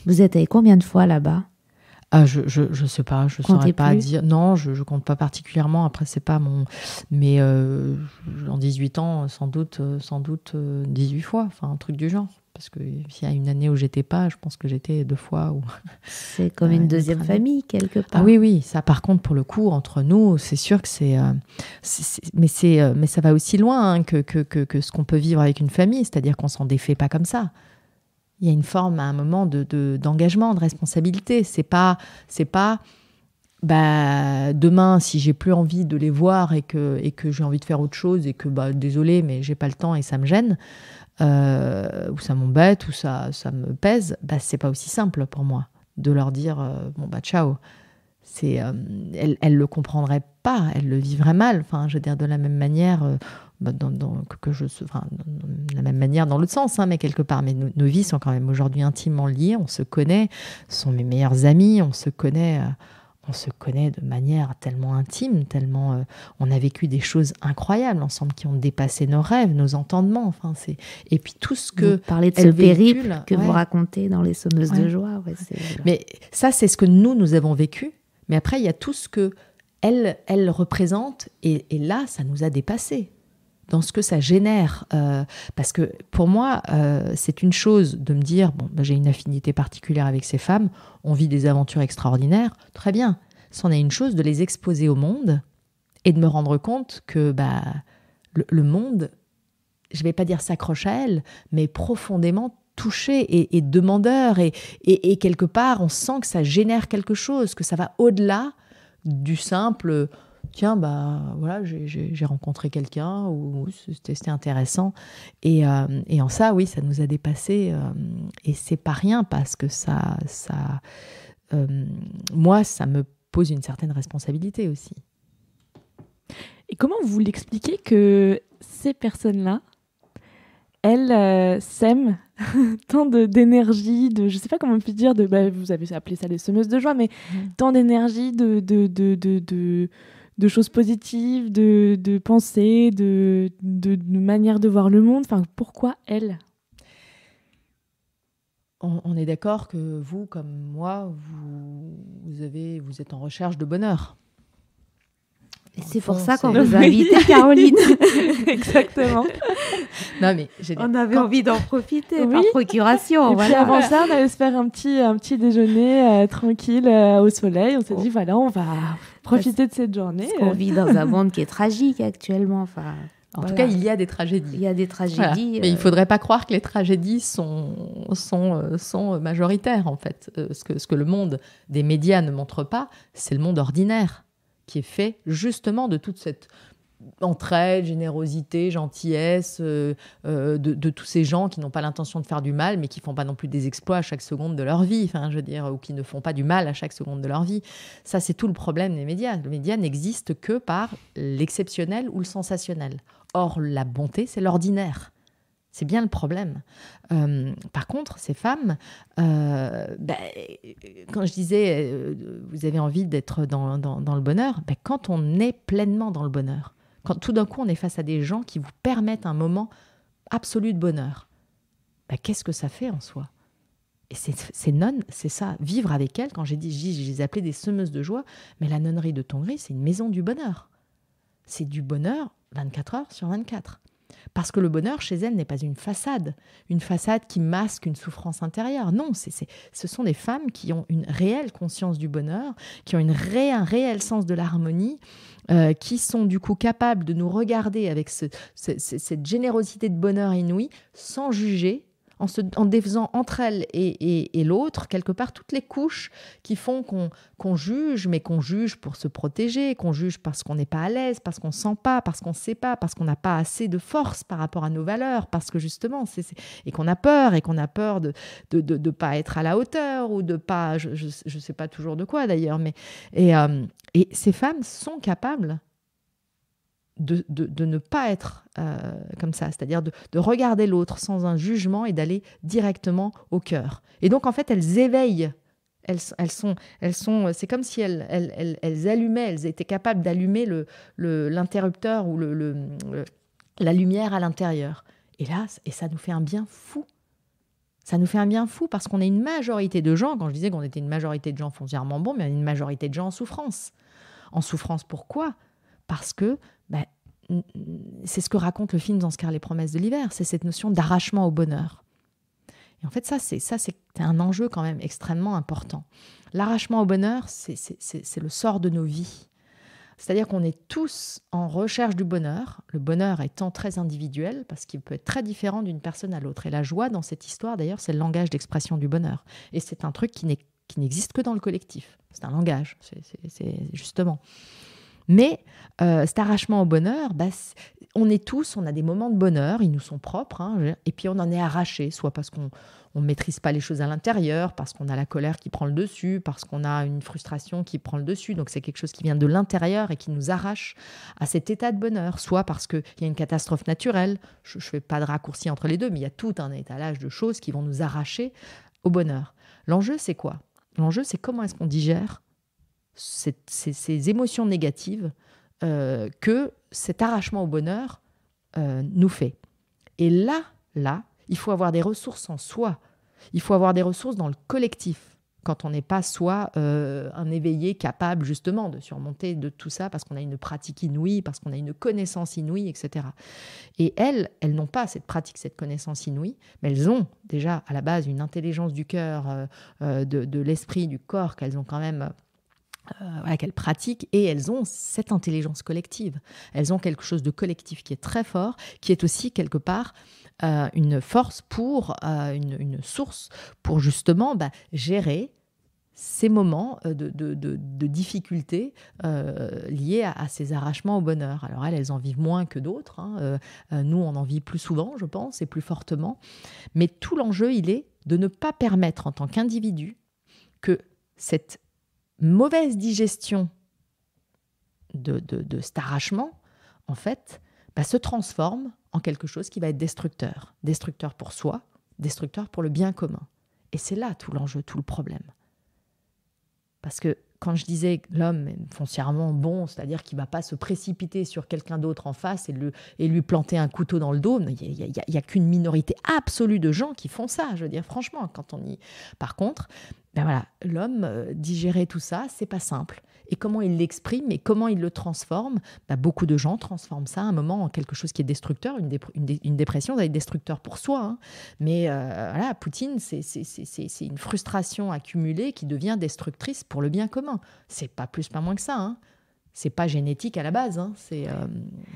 Vous êtes allé combien de fois là-bas? Je sais pas, je Comptez saurais pas plus. dire. Non, je compte pas particulièrement. Après, c'est pas mon. Mais en 18 ans, sans doute 18 fois, enfin un truc du genre. Parce que s'il y a une année où j'étais pas, je pense que j'étais 2 fois. C'est comme une deuxième autre année. famille, quelque part. Ah oui, ça par contre, pour le coup, entre nous, c'est sûr que mais ça va aussi loin, hein, que ce qu'on peut vivre avec une famille, c'est-à-dire qu'on s'en défait pas comme ça. Il y a une forme, à un moment, d'engagement, de responsabilité. C'est pas demain, si j'ai plus envie de les voir et que j'ai envie de faire autre chose et que, désolé, mais j'ai pas le temps et ça me gêne, ou ça m'embête, ou ça me pèse, c'est pas aussi simple pour moi de leur dire ciao. Elle le comprendrait pas, elle le vivrait mal. Enfin, je veux dire, de la même manière, de la même manière dans l'autre sens, hein, mais quelque part. Mais nos vies sont quand même aujourd'hui intimement liées. On se connaît, ce sont mes meilleurs amis. On se connaît de manière tellement intime, tellement. On a vécu des choses incroyables ensemble qui ont dépassé nos rêves, nos entendements. Enfin, et puis tout ce que. Vous parlez de ce elle périple véhicule, que ouais. vous racontez dans Les Sonneuses de Ouais. joie. Ouais, Mais ça, c'est ce que nous avons vécu. Mais après, il y a tout ce que elle représente. Et là, ça nous a dépassés. Dans ce que ça génère. Parce que pour moi, c'est une chose de me dire, j'ai une affinité particulière avec ces femmes, on vit des aventures extraordinaires, très bien. C'en est une chose de les exposer au monde et de me rendre compte que le monde, je ne vais pas dire s'accroche à elle, mais profondément touché et demandeur. Et quelque part, on sent que ça génère quelque chose, que ça va au-delà du simple tiens, voilà, j'ai rencontré quelqu'un, ou c'était intéressant. Et en ça, oui, ça nous a dépassé. Et c'est pas rien, parce que moi, ça me pose une certaine responsabilité aussi. Et comment vous l'expliquez que ces personnes-là, elles sèment tant d'énergie, je sais pas comment on peut dire, vous avez appelé ça les semeuses de joie, mais tant d'énergie, de choses positives, de pensées, de manière de voir le monde. Enfin, pourquoi elles ? On est d'accord que vous, comme moi, vous êtes en recherche de bonheur. Et c'est pour ça qu'on vous a invité, Caroline. Exactement. Non, mais on avait envie d'en profiter par procuration. Et puis avant ça, on allait se faire un petit déjeuner tranquille au soleil. On s'est dit, voilà, on va profiter de cette journée. Parce qu'on vit dans un monde qui est tragique actuellement. En tout cas, il y a des tragédies. Il y a des tragédies. Voilà. Mais il ne faudrait pas croire que les tragédies sont majoritaires, en fait. Ce que le monde des médias ne montre pas, c'est le monde ordinaire, qui est fait justement de toute cette entraide, générosité, gentillesse, de tous ces gens qui n'ont pas l'intention de faire du mal, mais qui ne font pas non plus des exploits à chaque seconde de leur vie, ou qui ne font pas du mal à chaque seconde de leur vie. Ça, c'est tout le problème des médias. Les médias n'existent que par l'exceptionnel ou le sensationnel. Or, la bonté, c'est l'ordinaire. C'est bien le problème. Par contre, ces femmes, quand je disais, vous avez envie d'être dans le bonheur, quand on est pleinement dans le bonheur, quand tout d'un coup on est face à des gens qui vous permettent un moment absolu de bonheur, qu'est-ce que ça fait en soi ? Et ces nonnes, c'est ça, vivre avec elles. Quand je les appelais des semeuses de joie, mais la nonnerie de Tongres, c'est une maison du bonheur. C'est du bonheur 24 heures sur 24. Parce que le bonheur, chez elles, n'est pas une façade qui masque une souffrance intérieure. Non, ce sont des femmes qui ont une réelle conscience du bonheur, qui ont un réel sens de l'harmonie, qui sont du coup capables de nous regarder avec cette générosité de bonheur inouïe, sans juger, en défaisant entre elles et l'autre, quelque part, toutes les couches qui font qu'on juge, mais qu'on juge pour se protéger, qu'on juge parce qu'on n'est pas à l'aise, parce qu'on ne sent pas, parce qu'on ne sait pas, parce qu'on n'a pas assez de force par rapport à nos valeurs, parce que justement, et qu'on a peur de ne pas être à la hauteur, ou de pas, je ne sais pas toujours de quoi d'ailleurs, mais et ces femmes sont capables de ne pas être comme ça, c'est-à-dire de regarder l'autre sans un jugement et d'aller directement au cœur. Et donc, en fait, elles éveillent. Elles sont, c'est comme si elles allumaient, elles étaient capables d'allumer l'interrupteur ou la lumière à l'intérieur. Et là, ça nous fait un bien fou. Ça nous fait un bien fou parce qu'on est une majorité de gens, quand je disais qu'on était une majorité de gens foncièrement bons, mais une majorité de gens en souffrance. En souffrance, pourquoi ? Parce que c'est ce que raconte le film Dans ce qu'est les promesses de l'hiver, c'est cette notion d'arrachement au bonheur. Et en fait, ça c'est un enjeu quand même extrêmement important. L'arrachement au bonheur, c'est le sort de nos vies. C'est-à-dire qu'on est tous en recherche du bonheur, le bonheur étant très individuel, parce qu'il peut être très différent d'une personne à l'autre. Et la joie, dans cette histoire, d'ailleurs, c'est le langage d'expression du bonheur. Et c'est un truc qui n'existe que dans le collectif. C'est un langage, c'est justement... Mais cet arrachement au bonheur, on a des moments de bonheur, ils nous sont propres, et puis on en est arraché, soit parce qu'on ne maîtrise pas les choses à l'intérieur, parce qu'on a la colère qui prend le dessus, parce qu'on a une frustration qui prend le dessus, donc c'est quelque chose qui vient de l'intérieur et qui nous arrache à cet état de bonheur, soit parce qu'il y a une catastrophe naturelle, je ne fais pas de raccourci entre les deux, mais il y a tout un étalage de choses qui vont nous arracher au bonheur. L'enjeu, c'est quoi ? L'enjeu, c'est comment est-ce qu'on digère ces émotions négatives que cet arrachement au bonheur nous fait. Et là, il faut avoir des ressources en soi. Il faut avoir des ressources dans le collectif. Quand on n'est pas soi un éveillé capable justement de surmonter de tout ça parce qu'on a une pratique inouïe, parce qu'on a une connaissance inouïe, etc. Et elles n'ont pas cette pratique, cette connaissance inouïe, mais elles ont déjà à la base une intelligence du cœur, de l'esprit, du corps qu'elles ont quand même... qu'elles pratiquent, et elles ont cette intelligence collective. Elles ont quelque chose de collectif qui est très fort, qui est aussi quelque part une force pour une source pour justement gérer ces moments de difficulté liés à ces arrachements au bonheur. Alors elles en vivent moins que d'autres. Nous, on en vit plus souvent, je pense, et plus fortement. Mais tout l'enjeu, il est de ne pas permettre en tant qu'individu que cette mauvaise digestion de cet arrachement, en fait, se transforme en quelque chose qui va être destructeur. Destructeur pour soi, destructeur pour le bien commun. Et c'est là tout l'enjeu, tout le problème. Parce que quand je disais que l'homme est foncièrement bon, c'est-à-dire qu'il ne va pas se précipiter sur quelqu'un d'autre en face et lui planter un couteau dans le dos, il n'y a qu'une minorité absolue de gens qui font ça, je veux dire, franchement. Par contre, l'homme, digérer tout ça, c'est pas simple. Et comment il l'exprime et comment il le transforme, beaucoup de gens transforment ça à un moment en quelque chose qui est destructeur. Une dépression, ça va être destructeur pour soi. Mais Poutine, c'est une frustration accumulée qui devient destructrice pour le bien commun. C'est pas plus, pas moins que ça. C'est pas génétique à la base.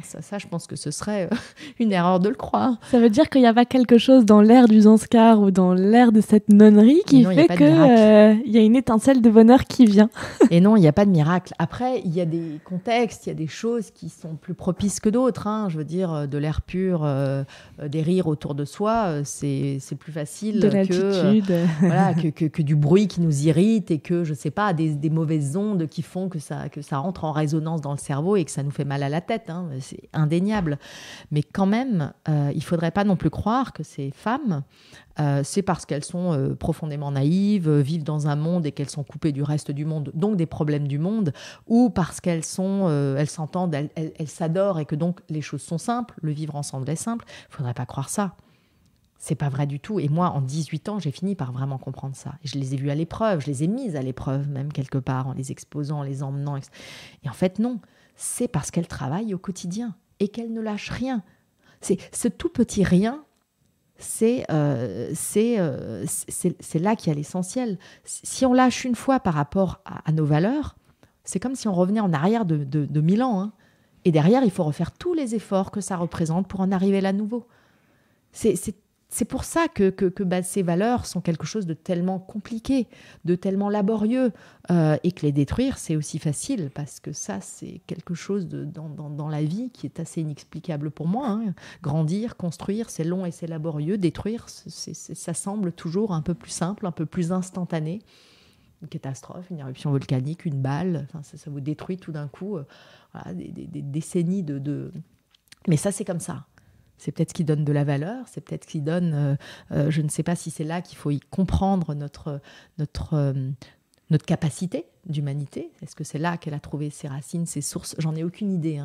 Ça, je pense que ce serait une erreur de le croire. Ça veut dire qu'il n'y a pas quelque chose dans l'air du Zanskar ou dans l'air de cette nonnerie qui fait qu'il y a une étincelle de bonheur qui vient. Et non, il n'y a pas de miracle. Après, il y a des contextes, il y a des choses qui sont plus propices que d'autres. Je veux dire, de l'air pur, des rires autour de soi, c'est plus facile que du bruit qui nous irrite et que, je ne sais pas, des mauvaises ondes qui font que ça rentre en résonance dans le cerveau et que ça nous fait mal à la tête. C'est indéniable. Mais quand même, il ne faudrait pas non plus croire que ces femmes, c'est parce qu'elles sont profondément naïves, vivent dans un monde et qu'elles sont coupées du reste du monde, donc des problèmes du monde, ou parce qu'elles s'entendent, elles s'adorent et que donc les choses sont simples, le vivre ensemble est simple. Il ne faudrait pas croire ça. C'est pas vrai du tout. Et moi, en 18 ans, j'ai fini par vraiment comprendre ça. Et je les ai vues à l'épreuve, je les ai mises à l'épreuve même quelque part, en les exposant, en les emmenant. Et en fait, non. C'est parce qu'elles travaillent au quotidien et qu'elles ne lâchent rien. C'est ce tout petit rien, c'est là qu'il y a l'essentiel. Si on lâche une fois par rapport à nos valeurs, c'est comme si on revenait en arrière de 1000 ans. Et derrière, il faut refaire tous les efforts que ça représente pour en arriver là à nouveau. C'est pour ça que ces valeurs sont quelque chose de tellement compliqué, de tellement laborieux, et que les détruire, c'est aussi facile, parce que ça, c'est quelque chose dans la vie qui est assez inexplicable pour moi. Grandir, construire, c'est long et c'est laborieux. Détruire, ça semble toujours un peu plus simple, un peu plus instantané. Une catastrophe, une éruption volcanique, une balle, ça vous détruit tout d'un coup. Des décennies de... Mais ça, c'est comme ça. C'est peut-être ce qui donne de la valeur, c'est peut-être ce qui donne... je ne sais pas si c'est là qu'il faut y comprendre notre capacité d'humanité. Est-ce que c'est là qu'elle a trouvé ses racines, ses sources ? J'en ai aucune idée.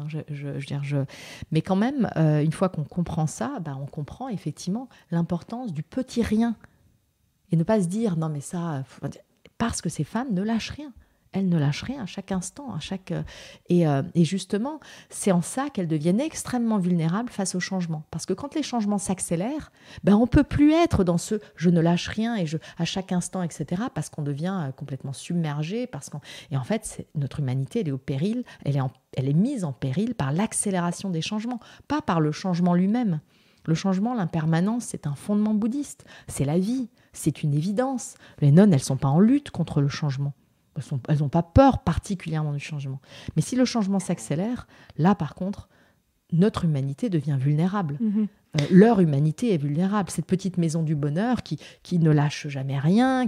Mais quand même, une fois qu'on comprend ça, on comprend effectivement l'importance du petit rien. Et ne pas se dire, non mais ça... Parce que ces femmes ne lâchent rien. Elles ne lâchent rien à chaque instant, et justement, c'est en ça qu'elles deviennent extrêmement vulnérables face au changement. Parce que quand les changements s'accélèrent, on ne peut plus être dans ce « je ne lâche rien » et à chaque instant, etc. Parce qu'on devient complètement submergé. Et en fait, notre humanité, elle est au péril, elle est mise en péril par l'accélération des changements, pas par le changement lui-même. Le changement, l'impermanence, c'est un fondement bouddhiste. C'est la vie, c'est une évidence. Les nonnes, elles ne sont pas en lutte contre le changement. Elles n'ont pas peur particulièrement du changement. Mais si le changement s'accélère, là, par contre, notre humanité devient vulnérable. Leur humanité est vulnérable. Cette petite maison du bonheur qui ne lâche jamais rien,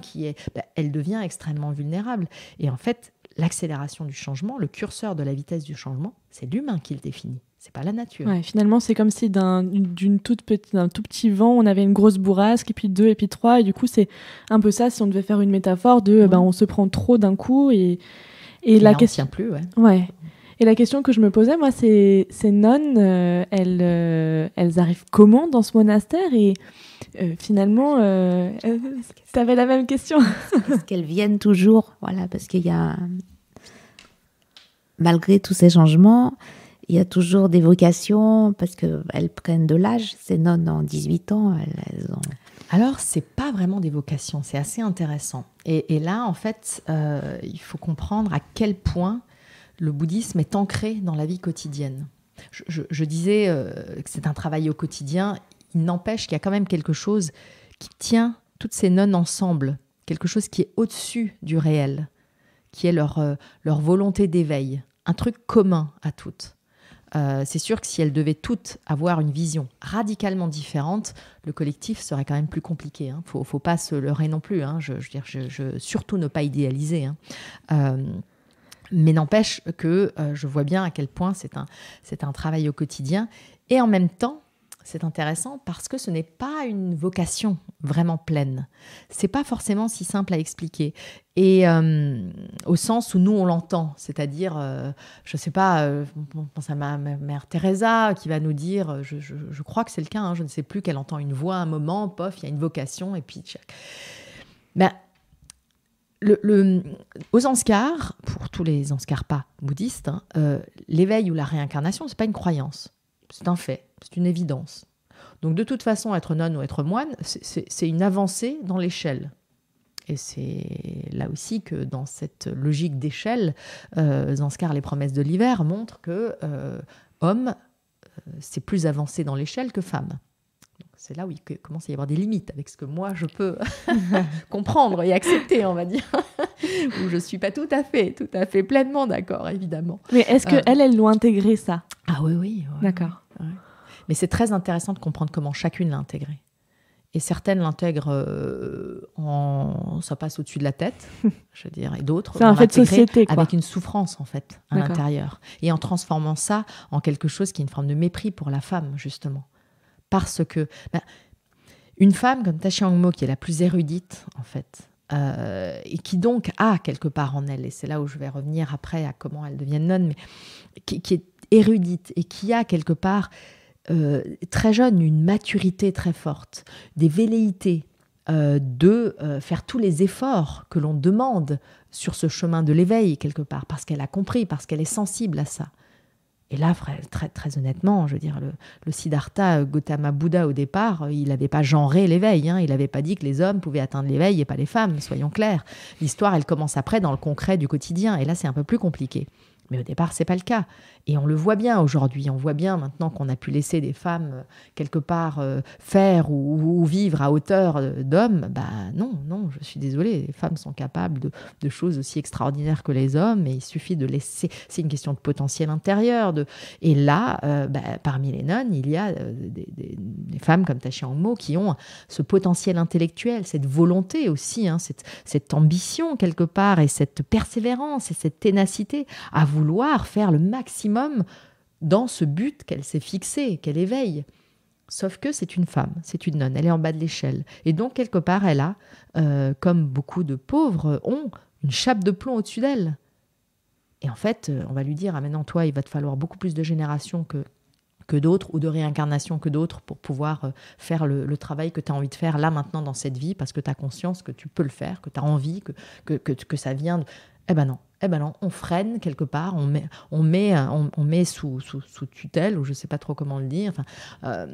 elle devient extrêmement vulnérable. Et en fait, l'accélération du changement, le curseur de la vitesse du changement, c'est l'humain qui le définit. C'est pas la nature. Ouais, finalement, c'est comme si d'un tout petit vent, on avait une grosse bourrasque, et puis 2, et puis 3. Et du coup, c'est un peu ça, si on devait faire une métaphore de on se prend trop d'un coup. Et la question... tient plus, ouais. Et la question que je me posais, moi, c'est ces nonnes, elles arrivent comment dans ce monastère ? Et finalement, tu avais la même question. Est-ce qu'elles viennent toujours ? Voilà, parce qu'il y a... Malgré tous ces changements... Il y a toujours des vocations, parce qu'elles prennent de l'âge. Ces nonnes, en 18 ans, elles ont... Alors, ce n'est pas vraiment des vocations, c'est assez intéressant. Et là, en fait, il faut comprendre à quel point le bouddhisme est ancré dans la vie quotidienne. Je disais que c'est un travail au quotidien. Il n'empêche qu'il y a quand même quelque chose qui tient toutes ces nonnes ensemble quelque chose qui est au-dessus du réel, qui est leur volonté d'éveil, un truc commun à toutes. C'est sûr que si elles devaient toutes avoir une vision radicalement différente, le collectif serait quand même plus compliqué. Hein. Faut pas se leurrer non plus. Hein. Je veux dire, surtout ne pas idéaliser. Hein. Mais n'empêche que je vois bien à quel point c'est un travail au quotidien. Et en même temps, c'est intéressant parce que ce n'est pas une vocation vraiment pleine. C'est pas forcément si simple à expliquer. Et au sens où nous, on l'entend. C'est-à-dire, je sais pas, on pense à ma mère Teresa qui va nous dire, je crois que c'est le cas, hein, je ne sais plus, qu'elle entend une voix à un moment, pof, il y a une vocation, et puis... Ben, aux Zanskars, pour tous les Zanskarpas bouddhistes, hein, l'éveil ou la réincarnation, c'est pas une croyance. C'est un fait, c'est une évidence. Donc de toute façon, être nonne ou être moine, c'est une avancée dans l'échelle. Et c'est là aussi que dans cette logique d'échelle, Zanskar, les promesses de l'hiver, montrent que homme, c'est plus avancé dans l'échelle que femme. Donc c'est là où il commence à y avoir des limites avec ce que moi je peux comprendre et accepter, on va dire. Où je ne suis pas tout à fait pleinement d'accord, évidemment. Mais est-ce qu'elles l'ont intégré, ça ? Ah oui, oui. Ouais, d'accord. Ouais. Mais c'est très intéressant de comprendre comment chacune l'a intégré. Et certaines l'intègrent ça passe au-dessus de la tête, je veux dire, et d'autres c'est un fait de société, quoi. Avec une souffrance, en fait, à l'intérieur. Et en transformant ça en quelque chose qui est une forme de mépris pour la femme, justement. Parce que une femme comme Tashi Angmo, qui est la plus érudite, en fait, et qui donc a quelque part en elle, et c'est là où je vais revenir après à comment elle devient nonne, mais qui est érudite et qui a quelque part... très jeune, une maturité très forte, des velléités de faire tous les efforts que l'on demande sur ce chemin de l'éveil, quelque part, parce qu'elle a compris, parce qu'elle est sensible à ça. Et là, très, très honnêtement, je veux dire, le Siddhartha Gautama Bouddha, au départ, il n'avait pas genré l'éveil, hein, il n'avait pas dit que les hommes pouvaient atteindre l'éveil et pas les femmes, soyons clairs. L'histoire, elle commence après dans le concret du quotidien, et là, c'est un peu plus compliqué. Mais au départ, c'est pas le cas. Et on le voit bien aujourd'hui. On voit bien maintenant qu'on a pu laisser des femmes quelque part faire ou vivre à hauteur d'hommes. Non, je suis désolée. Les femmes sont capables de choses aussi extraordinaires que les hommes. Et il suffit de laisser... C'est une question de potentiel intérieur. Et là, parmi les nonnes, il y a des femmes comme Tashi Angmo qui ont ce potentiel intellectuel, cette volonté aussi, hein, cette ambition quelque part et cette persévérance et cette ténacité à vouloir faire le maximum dans ce but qu'elle s'est fixé, qu'elle éveille. Sauf que c'est une femme, c'est une nonne, elle est en bas de l'échelle. Et donc, quelque part, elle a, comme beaucoup de pauvres ont, une chape de plomb au-dessus d'elle. Et en fait, on va lui dire, maintenant, toi, il va te falloir beaucoup plus de générations que d'autres, ou de réincarnation que d'autres, pour pouvoir faire le travail que tu as envie de faire là, maintenant, dans cette vie, parce que tu as conscience que tu peux le faire, que tu as envie, que ça vient de... Eh ben non, on freine quelque part, on met sous tutelle, ou je ne sais pas trop comment le dire, enfin,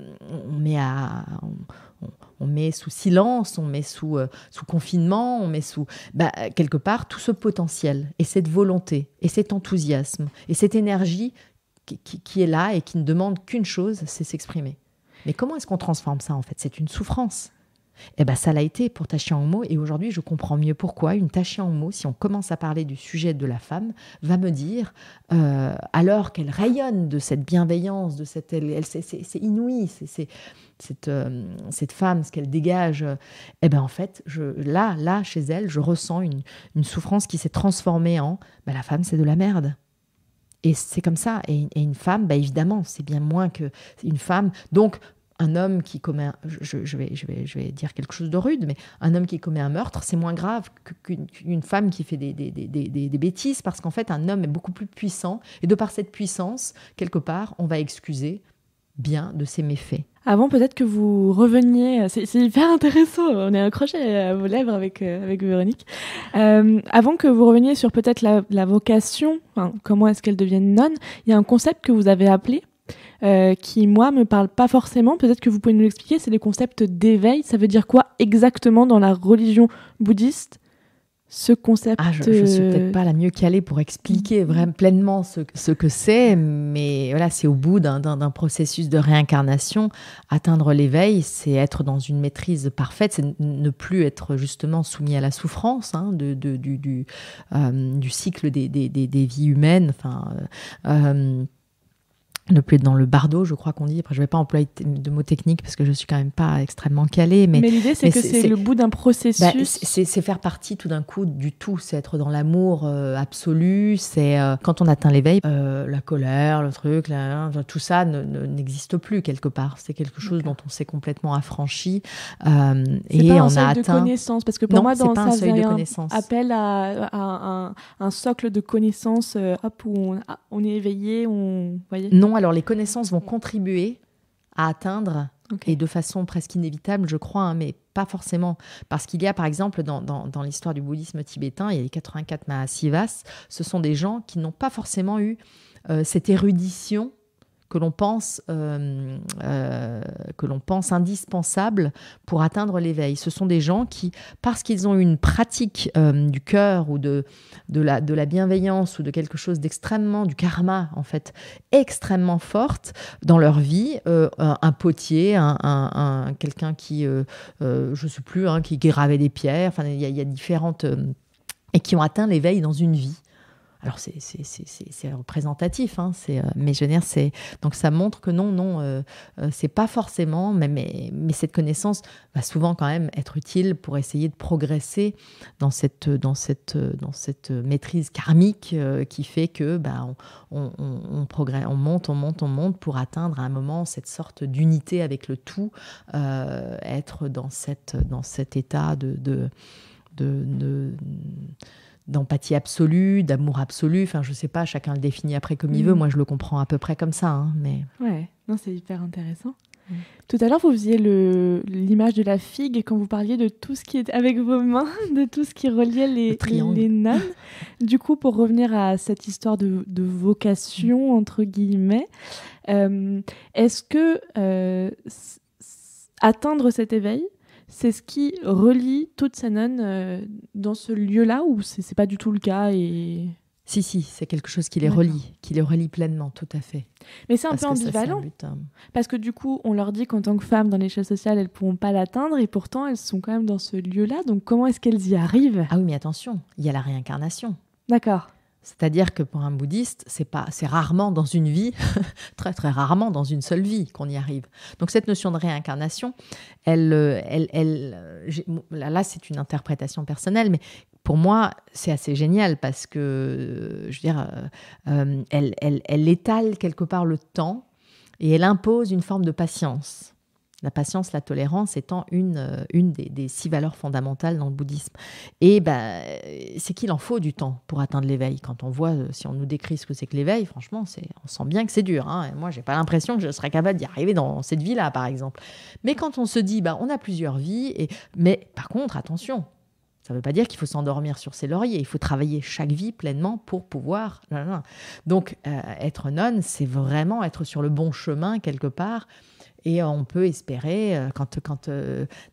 on met sous silence, on met sous confinement, on met sous... quelque part, tout ce potentiel, et cette volonté, et cet enthousiasme, et cette énergie qui est là et qui ne demande qu'une chose, c'est s'exprimer. Mais comment est-ce qu'on transforme ça, en fait ? C'est une souffrance. Ça l'a été pour Tashi Angmo, et aujourd'hui je comprends mieux pourquoi une Tashi Angmo, si on commence à parler du sujet de la femme, va me dire, alors qu'elle rayonne de cette bienveillance, de cette, c'est inouï, cette femme, ce qu'elle dégage, en fait, là, chez elle, je ressens une souffrance qui s'est transformée en, la femme c'est de la merde. Et c'est comme ça. Et une femme, évidemment, c'est bien moins qu'une femme. Donc, un homme qui commet, je vais dire quelque chose de rude, mais un homme qui commet un meurtre, c'est moins grave qu'une femme qui fait des bêtises, parce qu'en fait, un homme est beaucoup plus puissant. Et de par cette puissance, quelque part, on va excuser bien de ses méfaits. Avant, peut-être que vous reveniez, c'est hyper intéressant, on est accroché à vos lèvres avec Véronique. Avant que vous reveniez sur peut-être la vocation, comment est-ce qu'elle devienne nonne, il y a un concept que vous avez appelé, qui, moi, me parle pas forcément. Peut-être que vous pouvez nous l'expliquer, c'est le concept d'éveil. Ça veut dire quoi exactement dans la religion bouddhiste ? ce concept. Je suis peut-être pas la mieux calée pour expliquer vraiment pleinement ce que c'est, mais voilà, c'est au bout d'un processus de réincarnation. Atteindre l'éveil, c'est être dans une maîtrise parfaite, c'est ne plus être justement soumis à la souffrance du cycle des vies humaines. Ne plus être dans le bardo, je crois qu'on dit. Après, je ne vais pas employer de mots techniques parce que je ne suis quand même pas extrêmement calée. Mais l'idée, c'est que c'est le bout d'un processus. C'est faire partie tout d'un coup du tout. C'est être dans l'amour absolu. C'est quand on atteint l'éveil, la colère, le truc, tout ça n'existe plus quelque part. C'est quelque chose dont on s'est complètement affranchi. Et on a atteint... de connaissance. Parce que pour moi, dans ça, c'est un appel à un socle de connaissances où on est éveillé. Voyez. Non, alors les connaissances vont contribuer à atteindre, et de façon presque inévitable, je crois, mais pas forcément. Parce qu'il y a, par exemple, dans l'histoire du bouddhisme tibétain, il y a les 84 Mahasivas. Ce sont des gens qui n'ont pas forcément eu cette érudition que l'on pense indispensable pour atteindre l'éveil. Ce sont des gens qui, parce qu'ils ont eu une pratique du cœur ou de la bienveillance ou de quelque chose d'extrêmement, du karma en fait, extrêmement forte dans leur vie, un potier, quelqu'un qui, je ne sais plus, qui gravait des pierres, enfin, il y a différentes... et qui ont atteint l'éveil dans une vie. Alors, c'est représentatif, mais je veux dire, donc ça montre que non, c'est pas forcément, mais cette connaissance va souvent quand même être utile pour essayer de progresser dans cette maîtrise karmique qui fait que on progresse, on monte pour atteindre à un moment cette sorte d'unité avec le tout, être dans cet état d'empathie absolue, d'amour absolu. Enfin, je sais pas, chacun le définit après comme il veut. Moi, je le comprends à peu près comme ça. Mais... Ouais, non, c'est hyper intéressant. Tout à l'heure, vous faisiez l'image de la figue quand vous parliez de tout ce qui est avec vos mains, de tout ce qui reliait les nonnes. Du coup, pour revenir à cette histoire de vocation, entre guillemets, est-ce que atteindre cet éveil, c'est ce qui relie toutes ces nonnes dans ce lieu-là, ou c'est pas du tout le cas Si, c'est quelque chose qui les relie pleinement, tout à fait. Mais c'est un peu ambivalent, parce que du coup, on leur dit qu'en tant que femmes, dans l'échelle sociale, elles ne pourront pas l'atteindre, et pourtant, elles sont quand même dans ce lieu-là. Donc, comment est-ce qu'elles y arrivent ? Ah oui, mais attention, il y a la réincarnation. D'accord. C'est-à-dire que pour un bouddhiste, c'est rarement dans une vie, très très rarement dans une seule vie qu'on y arrive. Donc cette notion de réincarnation, là c'est une interprétation personnelle, mais pour moi c'est assez génial parce que, je veux dire, elle étale quelque part le temps et elle impose une forme de patience. La patience, la tolérance étant une des 6 valeurs fondamentales dans le bouddhisme. Et c'est qu'il en faut du temps pour atteindre l'éveil. Quand on voit, si on nous décrit ce que c'est que l'éveil, franchement, on sent bien que c'est dur. Et moi, je n'ai pas l'impression que je serais capable d'y arriver dans cette vie-là, par exemple. Mais quand on se dit, on a plusieurs vies, mais par contre, attention, ça ne veut pas dire qu'il faut s'endormir sur ses lauriers. Il faut travailler chaque vie pleinement pour pouvoir... Donc, être nonne, c'est vraiment être sur le bon chemin quelque part. Et on peut espérer, quand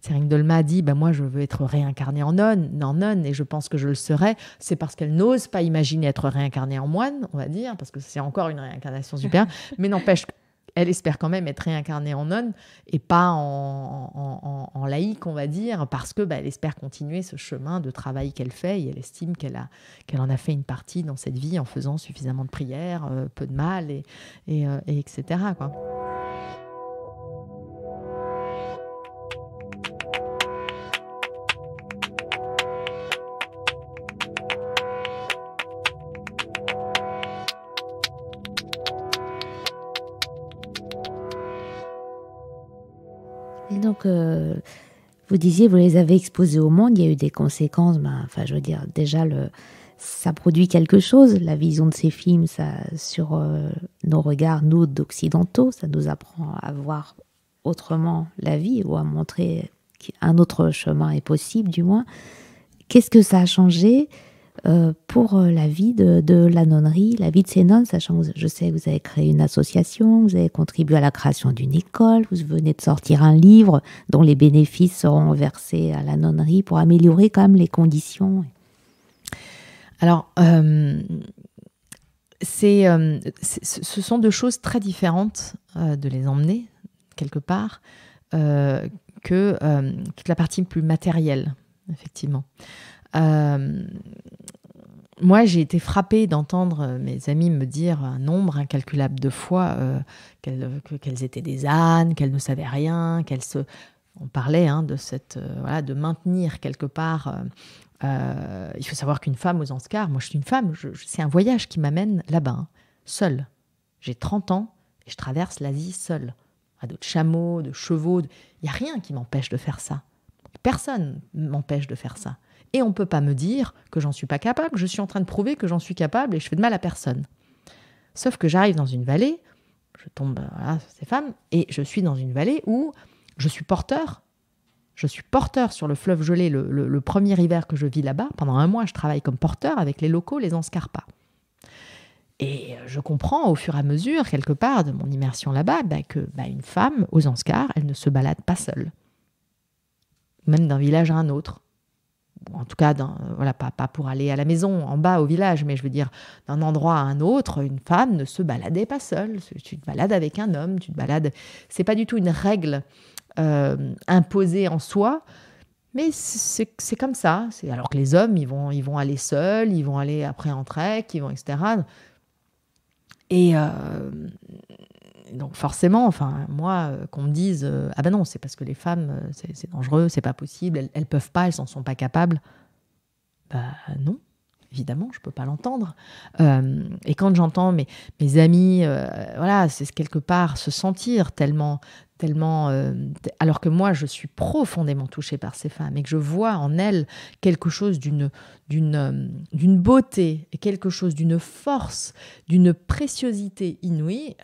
Tsering Dolma dit moi je veux être réincarnée en nonne, et je pense que je le serai, c'est parce qu'elle n'ose pas imaginer être réincarnée en moine, on va dire, parce que c'est encore une réincarnation supérieure, mais n'empêche qu'elle espère quand même être réincarnée en nonne et pas en laïque, on va dire, parce que elle espère continuer ce chemin de travail qu'elle fait, et elle estime qu'elle en a fait une partie dans cette vie en faisant suffisamment de prières, peu de mal, et etc., quoi. Et donc, vous disiez, vous les avez exposés au monde, il y a eu des conséquences. Je veux dire, déjà, ça produit quelque chose, la vision de ces films, ça, sur nos regards, nous, d'occidentaux, ça nous apprend à voir autrement la vie, ou à montrer qu'un autre chemin est possible, du moins. Qu'est-ce que ça a changé pour la vie de la nonnerie, la vie de ces nonnes, sachant que je sais que vous avez créé une association, vous avez contribué à la création d'une école, vous venez de sortir un livre dont les bénéfices seront versés à la nonnerie pour améliorer quand même les conditions. Alors, ce sont deux choses très différentes de les emmener quelque part que toute la partie plus matérielle, effectivement. Moi, j'ai été frappée d'entendre mes amis me dire un nombre incalculable de fois qu'elles étaient des ânes, qu'elles ne savaient rien, On parlait de de maintenir quelque part. Il faut savoir qu'une femme aux Anscars, moi je suis une femme, c'est un voyage qui m'amène là-bas, seule. J'ai 30 ans et je traverse l'Asie seule. De chameaux, de chevaux, il n'y a rien qui m'empêche de faire ça. Personne ne m'empêche de faire ça. Et on ne peut pas me dire que j'en suis pas capable. Je suis en train de prouver que j'en suis capable et je fais de mal à personne. Sauf que j'arrive dans une vallée, je tombe, ces femmes, et je suis dans une vallée où je suis porteur. Je suis porteur sur le fleuve gelé le premier hiver que je vis là-bas. Pendant 1 mois, je travaille comme porteur avec les locaux, les Anscarpas. Et je comprends au fur et à mesure, quelque part, de mon immersion là-bas, une femme aux Anscars, elle ne se balade pas seule. Même d'un village à un autre. En tout cas, pas pour aller à la maison, en bas au village, mais je veux dire, d'un endroit à un autre, une femme ne se baladait pas seule. Tu te balades avec un homme, tu te balades... C'est pas du tout une règle imposée en soi, mais c'est comme ça. Alors que les hommes, ils vont aller seuls, ils vont aller après en trek, etc. Et donc forcément, moi, qu'on me dise ah ben non, c'est parce que les femmes, c'est dangereux, c'est pas possible, elles peuvent pas, elles s'en sont pas capables. Non, évidemment, je peux pas l'entendre. Et quand j'entends mes amis, c'est quelque part se sentir tellement, alors que moi, je suis profondément touchée par ces femmes et que je vois en elles quelque chose d'une beauté, et quelque chose d'une force, d'une préciosité inouïe.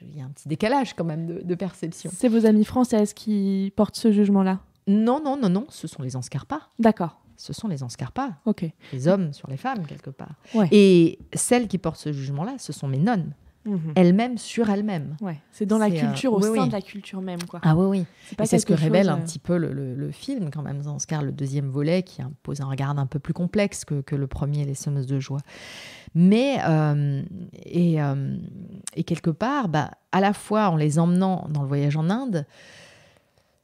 Il y a un petit décalage quand même de perception. C'est vos amies françaises qui portent ce jugement-là? Non, ce sont les Anscarpas. D'accord. Ce sont les Anscarpas. Ok. Les hommes sur les femmes, quelque part. Ouais. Et celles qui portent ce jugement-là, ce sont mes nonnes. Elles-mêmes sur elles-mêmes. Ouais. C'est dans la culture, au sein de la culture même, quoi. Ah oui. C'est ce que révèle un petit peu le film, quand même, Zanskar, le deuxième volet, qui pose un regard un peu plus complexe que le premier, Les Semeuses de joie. Mais, et quelque part, à la fois en les emmenant dans le voyage en Inde,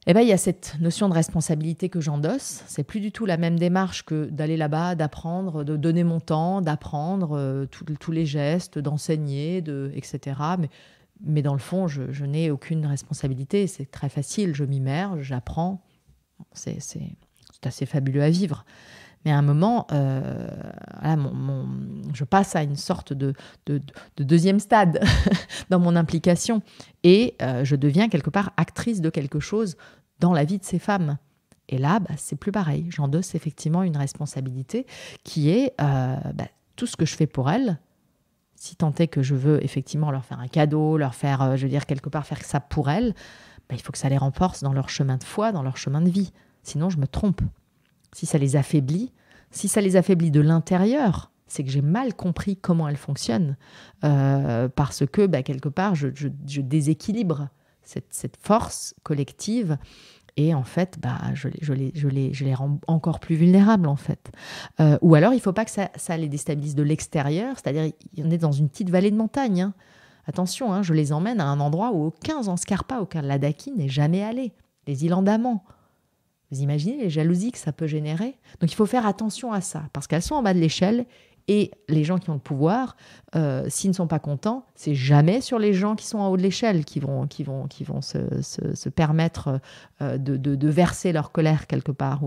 il y a cette notion de responsabilité que j'endosse. C'est plus du tout la même démarche que d'aller là-bas, d'apprendre, de donner mon temps, d'apprendre tous les gestes, d'enseigner, etc. Mais dans le fond, je n'ai aucune responsabilité. C'est très facile. Je m'immerge, j'apprends. C'est assez fabuleux à vivre. Mais à un moment, je passe à une sorte de deuxième stade dans mon implication. Et je deviens quelque part actrice de quelque chose dans la vie de ces femmes. Et là, c'est plus pareil. J'endosse effectivement une responsabilité qui est tout ce que je fais pour elles. Si tant est que je veux effectivement leur faire un cadeau, leur faire, quelque part faire ça pour elles, il faut que ça les renforce dans leur chemin de foi, dans leur chemin de vie. Sinon, je me trompe. Si ça les affaiblit de l'intérieur, c'est que j'ai mal compris comment elles fonctionnent. Parce que, quelque part, je déséquilibre cette force collective. Et en fait, je les rends encore plus vulnérables, en fait. Ou alors, il ne faut pas que ça les déstabilise de l'extérieur. C'est-à-dire, on est dans une petite vallée de montagne. Hein. Attention, je les emmène à un endroit où aucun Zanskarpa, aucun Ladakhi n'est jamais allé. Les îles Andaman. Vous imaginez les jalousies que ça peut générer? Donc, il faut faire attention à ça, parce qu'elles sont en bas de l'échelle. Et les gens qui ont le pouvoir, s'ils ne sont pas contents, c'est jamais sur les gens qui sont en haut de l'échelle qui vont se permettre de verser leur colère quelque part.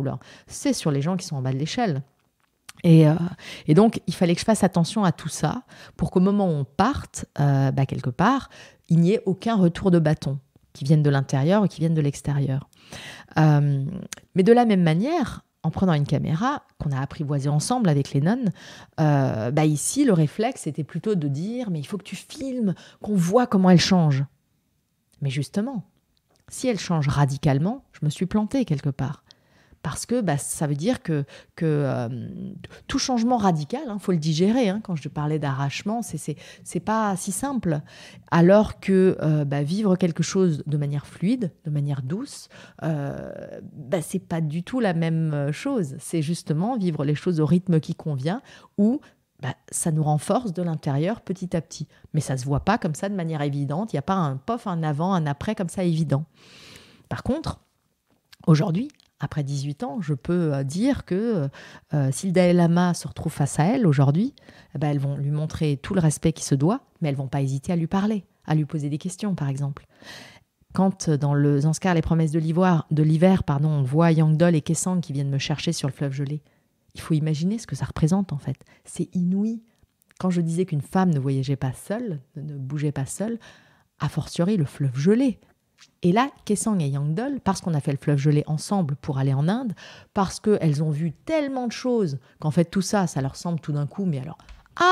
C'est sur les gens qui sont en bas de l'échelle. Et donc, il fallait que je fasse attention à tout ça pour qu'au moment où on parte, quelque part, il n'y ait aucun retour de bâton qui vienne de l'intérieur ou qui vienne de l'extérieur. Mais de la même manière, en prenant une caméra qu'on a apprivoisée ensemble avec les nonnes, ici, le réflexe, c'était plutôt de dire « mais il faut que tu filmes, qu'on voit comment elle change ». Mais justement, si elle change radicalement, je me suis plantée quelque part. Parce que ça veut dire que tout changement radical, faut le digérer. Quand je parlais d'arrachement, c'est pas si simple. Alors que vivre quelque chose de manière fluide, de manière douce, c'est pas du tout la même chose. C'est justement vivre les choses au rythme qui convient, où ça nous renforce de l'intérieur petit à petit. Mais ça se voit pas comme ça de manière évidente. Il n'y a pas un avant, un après comme ça évident. Par contre, aujourd'hui, après 18 ans, je peux dire que si le Dalai Lama se retrouve face à elle aujourd'hui, elles vont lui montrer tout le respect qui se doit, mais elles ne vont pas hésiter à lui parler, à lui poser des questions, par exemple. Quand dans le Zanskar, les promesses de l'hiver, on voit Yangdol et Kessang qui viennent me chercher sur le fleuve gelé, il faut imaginer ce que ça représente en fait. C'est inouï. Quand je disais qu'une femme ne voyageait pas seule, ne bougeait pas seule, a fortiori le fleuve gelé. Et là, Kessang et Yangdol, parce qu'on a fait le fleuve gelé ensemble pour aller en Inde, parce qu'elles ont vu tellement de choses qu'en fait tout ça, ça leur semble tout d'un coup, mais alors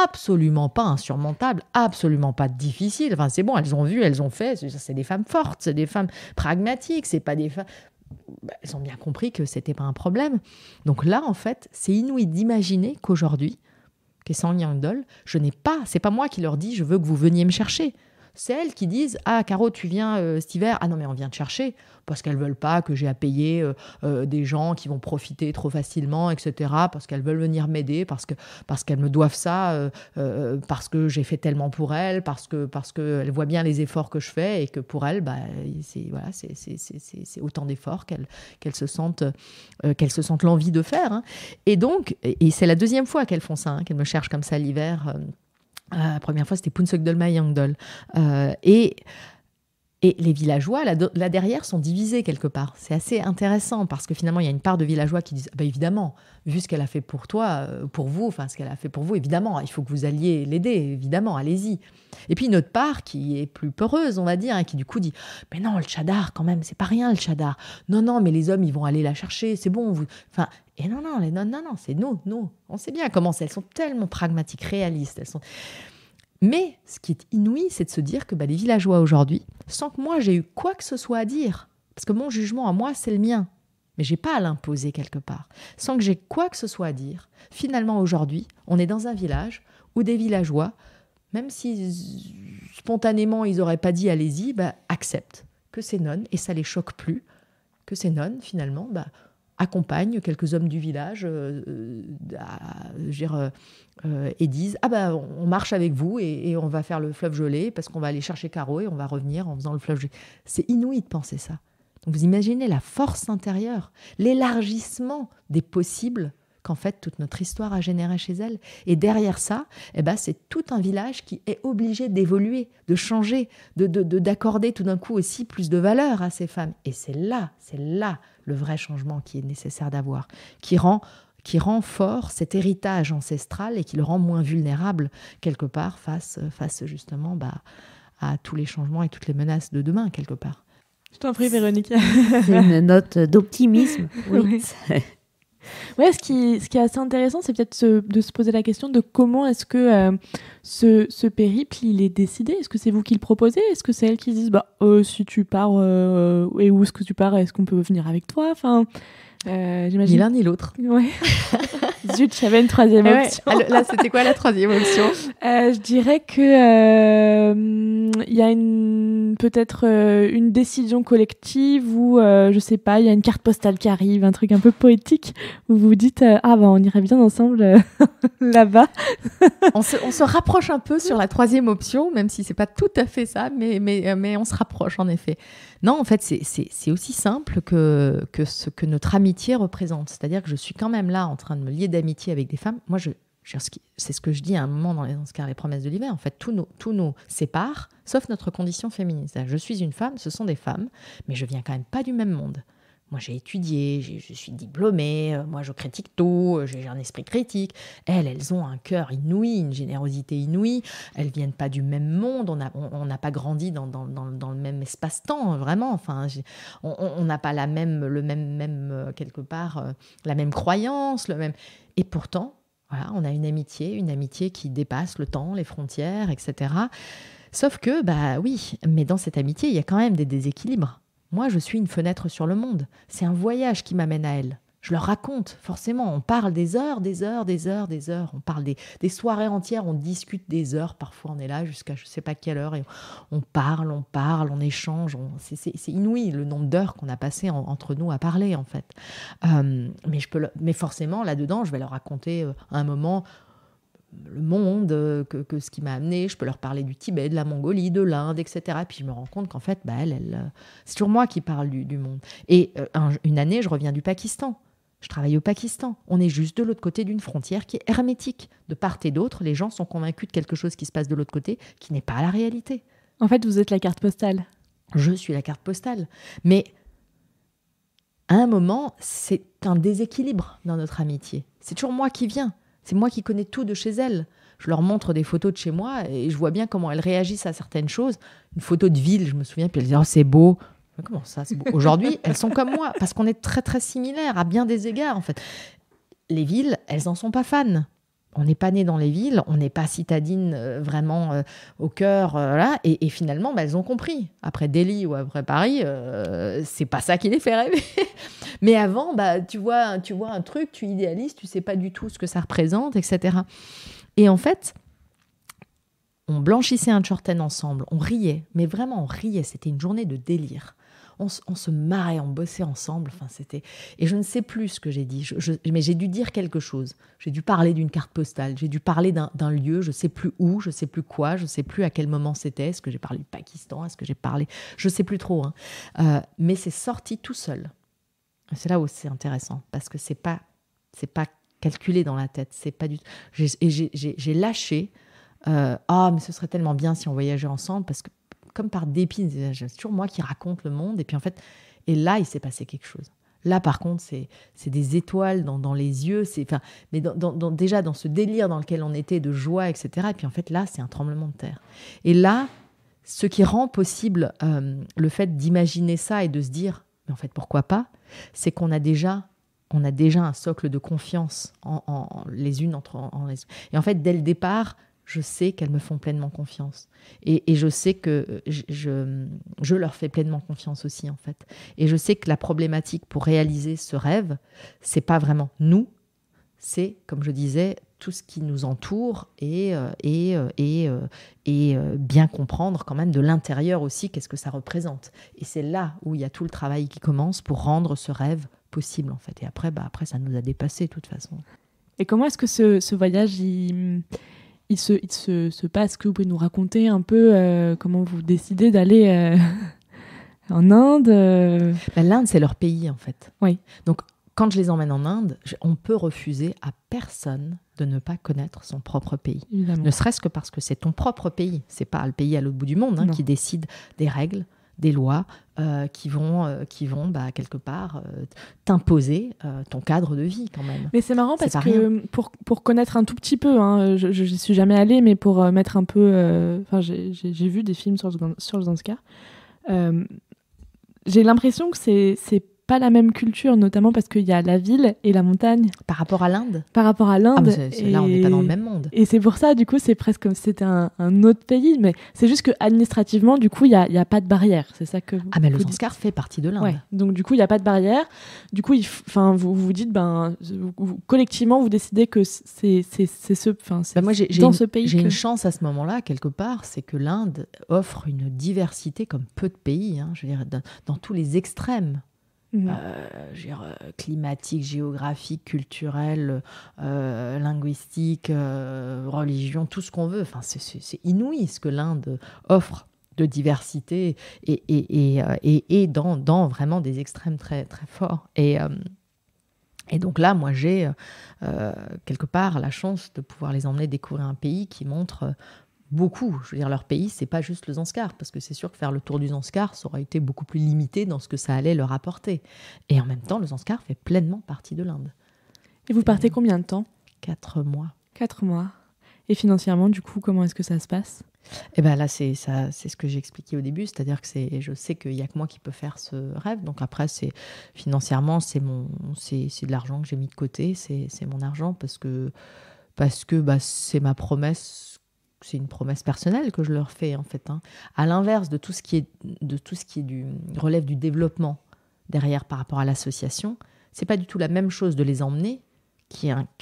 absolument pas insurmontable, absolument pas difficile. Enfin, c'est bon, elles ont vu, elles ont fait. C'est des femmes fortes, c'est des femmes pragmatiques, c'est pas des femmes... Elles ont bien compris que c'était pas un problème. Donc là, en fait, c'est inouï d'imaginer qu'aujourd'hui, Kessang Yangdol, c'est pas moi qui leur dis « je veux que vous veniez me chercher ». C'est elles qui disent « ah, Caro, tu viens cet hiver ?»« Ah non, mais on vient te chercher. » Parce qu'elles ne veulent pas que j'ai à payer des gens qui vont profiter trop facilement, etc. Parce qu'elles veulent venir m'aider, parce qu'elles me doivent ça, parce que j'ai fait tellement pour elles, parce qu'elles voient bien les efforts que je fais et que pour elles, c'est autant d'efforts qu'elles se sentent l'envie de faire. Et donc, et c'est la deuxième fois qu'elles font ça, qu'elles me cherchent comme ça l'hiver. La première fois, c'était Phuntsog Dolma Yangdol. Et les villageois, là derrière, sont divisés quelque part. C'est assez intéressant parce que finalement, il y a une part de villageois qui disent évidemment, vu ce qu'elle a fait pour toi, pour vous, ce qu'elle a fait pour vous, évidemment, il faut que vous alliez l'aider, évidemment, allez-y. Et puis une autre part qui est plus peureuse, on va dire, qui du coup dit mais non, le tchadar, quand même, c'est pas rien le tchadar. Non, mais les hommes, ils vont aller la chercher, c'est bon. Et non, c'est nous, on sait bien comment c'est. Elles sont tellement pragmatiques, réalistes. Mais ce qui est inouï, c'est de se dire que les villageois aujourd'hui, sans que moi j'ai eu quoi que ce soit à dire, parce que mon jugement à moi, c'est le mien, mais j'ai pas à l'imposer quelque part, sans que j'ai quoi que ce soit à dire, finalement aujourd'hui, on est dans un village où des villageois, même si spontanément ils n'auraient pas dit allez-y, acceptent que ces nonnes, et ça les choque plus, que ces nonnes finalement accompagnent quelques hommes du village et disent on marche avec vous et on va faire le fleuve gelé parce qu'on va aller chercher Caro et on va revenir en faisant le fleuve gelé. C'est inouï de penser ça. Donc vous imaginez la force intérieure, l'élargissement des possibles qu'en fait toute notre histoire a généré chez elle. Et derrière ça, c'est tout un village qui est obligé d'évoluer, de changer, d'accorder tout d'un coup aussi plus de valeur à ces femmes. Et c'est là le vrai changement qui est nécessaire d'avoir, qui rend fort cet héritage ancestral et qui le rend moins vulnérable quelque part face justement à tous les changements et toutes les menaces de demain quelque part. Je t'en prie, Véronique. C'est une note d'optimisme. Oui. Ouais, ce qui est assez intéressant, c'est peut-être de se poser la question de comment est-ce que ce périple, il est décidé. Est-ce que c'est vous qui le proposez ? Est-ce que c'est elles qui disent si tu pars, et où est-ce que tu pars ? Est-ce qu'on peut venir avec toi ? J'imagine... Ni l'un ni l'autre. Ouais. Zut, j'avais une troisième option. Ouais. Là, c'était quoi la troisième option ? Je dirais que il y a peut-être une décision collective ou je sais pas, il y a une carte postale qui arrive, un truc un peu poétique où vous vous dites on irait bien ensemble là-bas. on se rapproche un peu sur la troisième option, même si c'est pas tout à fait ça, mais on se rapproche en effet. Non, en fait, c'est aussi simple que ce que notre amitié représente. C'est-à-dire que je suis quand même là en train de me lier d'amitié avec des femmes. Moi, c'est ce que je dis à un moment dans les promesses de l'hiver. En fait, tout nous sépare, sauf notre condition féminine. C'est-à-dire que je suis une femme, ce sont des femmes, mais je viens quand même pas du même monde. Moi, j'ai étudié, je suis diplômée, moi, je critique tout, j'ai un esprit critique. Elles ont un cœur inouï, une générosité inouïe. Elles viennent pas du même monde, on n'a pas grandi dans le même espace-temps, vraiment. Enfin, on n'a pas le même quelque part, la même croyance, le même... Et pourtant, voilà, on a une amitié qui dépasse le temps, les frontières, etc. Sauf que, oui, mais dans cette amitié, il y a quand même des déséquilibres. Moi, je suis une fenêtre sur le monde. C'est un voyage qui m'amène à elle. Je leur raconte, forcément. On parle des heures. On parle des soirées entières. On discute des heures. Parfois, on est là jusqu'à je ne sais pas quelle heure. Et on parle, on échange. C'est inouï le nombre d'heures qu'on a passé entre nous à parler, en fait. Mais forcément, là-dedans, je vais leur raconter à un moment le monde, que ce qui m'a amené. Je peux leur parler du Tibet, de la Mongolie, de l'Inde, etc. Et puis je me rends compte qu'en fait, c'est toujours moi qui parle du monde. Et une année, je reviens du Pakistan. Je travaille au Pakistan. On est juste de l'autre côté d'une frontière qui est hermétique. De part et d'autre, les gens sont convaincus de quelque chose qui se passe de l'autre côté, qui n'est pas la réalité. En fait, vous êtes la carte postale. Je suis la carte postale. Mais à un moment, c'est un déséquilibre dans notre amitié. C'est toujours moi qui viens. C'est moi qui connais tout de chez elles. Je leur montre des photos de chez moi et je vois bien comment elles réagissent à certaines choses. Une photo de ville, je me souviens, puis elles disent « Oh, c'est beau !» Comment ça, c'est beau? Aujourd'hui, elles sont comme moi, parce qu'on est très, très similaires à bien des égards, en fait. Les villes, elles n'en sont pas fans. On n'est pas né dans les villes, on n'est pas citadine vraiment au cœur. Là, et finalement, elles ont compris. Après Delhi ou après Paris, c'est pas ça qui les fait rêver. Mais avant, tu vois un truc, tu idéalises, tu sais pas du tout ce que ça représente, etc. Et en fait, on blanchissait un chorten ensemble, on riait, mais vraiment on riait, c'était une journée de délire. On se marrait, on bossait ensemble. Enfin, c'était... Et je ne sais plus ce que j'ai dit, mais j'ai dû dire quelque chose. J'ai dû parler d'une carte postale, j'ai dû parler d'un lieu, je ne sais plus où, je ne sais plus quoi, je ne sais plus à quel moment c'était. Est-ce que j'ai parlé du Pakistan? Est-ce que j'ai parlé... Je ne sais plus trop. Mais c'est sorti tout seul. C'est là où c'est intéressant, parce que c'est pas calculé dans la tête. C'est pas du... J'ai lâché. Mais ce serait tellement bien si on voyageait ensemble, parce que comme par dépit, c'est toujours moi qui raconte le monde. Et puis en fait, et là, il s'est passé quelque chose. Là, par contre, c'est des étoiles dans les yeux. Mais déjà, dans ce délire dans lequel on était, de joie, etc. Et puis en fait, là, c'est un tremblement de terre. Et là, ce qui rend possible le fait d'imaginer ça et de se dire, mais en fait, pourquoi pas, c'est qu'on a déjà un socle de confiance les unes entre les... Et en fait, dès le départ, je sais qu'elles me font pleinement confiance. Et je sais que je leur fais pleinement confiance aussi, en fait. Et je sais que la problématique pour réaliser ce rêve, c'est pas vraiment nous, c'est, comme je disais, tout ce qui nous entoure et bien comprendre quand même de l'intérieur aussi qu'est-ce que ça représente. Et c'est là où il y a tout le travail qui commence pour rendre ce rêve possible, en fait. Et après, ça nous a dépassés, de toute façon. Et comment est-ce que ce voyage, il se passe? Est-ce que vous pouvez nous raconter un peu comment vous décidez d'aller en Inde L'Inde, c'est leur pays, en fait. Oui. Donc, quand je les emmène en Inde, on peut refuser à personne de ne pas connaître son propre pays. Évidemment. Ne serait-ce que parce que c'est ton propre pays. C'est pas le pays à l'autre bout du monde qui décide des règles, des lois qui vont quelque part t'imposer ton cadre de vie quand même. Mais c'est marrant parce que pour connaître un tout petit peu, je n'y suis jamais allée, mais pour mettre un peu... j'ai vu des films sur le Zanskar. J'ai l'impression que c'est pas la même culture, notamment parce qu'il y a la ville et la montagne. Par rapport à l'Inde ? Par rapport à l'Inde. Là, on n'est pas dans le même monde. Et c'est pour ça, du coup, c'est presque comme si c'était un autre pays. Mais c'est juste qu'administrativement, du coup, il n'y a pas de barrière. C'est ça que mais le Zanskar fait partie de l'Inde. Ouais. Donc, du coup, il n'y a pas de barrière. Du coup, vous vous dites, collectivement, vous décidez que c'est dans ce pays. J'ai une chance à ce moment-là, quelque part, c'est que l'Inde offre une diversité comme peu de pays. Je veux dire, dans tous les extrêmes. Climatique, géographique, culturel, linguistique, religion, tout ce qu'on veut. Enfin, c'est inouï ce que l'Inde offre de diversité et dans vraiment des extrêmes très, très forts. Et donc là, moi, j'ai quelque part la chance de pouvoir les emmener découvrir un pays qui montre... beaucoup. Je veux dire, leur pays, c'est pas juste le Zanskar, parce que c'est sûr que faire le tour du Zanskar, ça aurait été beaucoup plus limité dans ce que ça allait leur apporter. Et en même temps, le Zanskar fait pleinement partie de l'Inde. Et vous partez combien de temps ? 4 mois. 4 mois. Et financièrement, du coup, comment est-ce que ça se passe ? Et là, c'est ce que j'ai expliqué au début, c'est-à-dire que je sais qu'il n'y a que moi qui peux faire ce rêve. Donc après, financièrement, c'est de l'argent que j'ai mis de côté, c'est mon argent, parce que c'est ma promesse. C'est une promesse personnelle que je leur fais, en fait. À l'inverse de tout ce qui relève du développement derrière par rapport à l'association, C'est pas du tout la même chose de les emmener,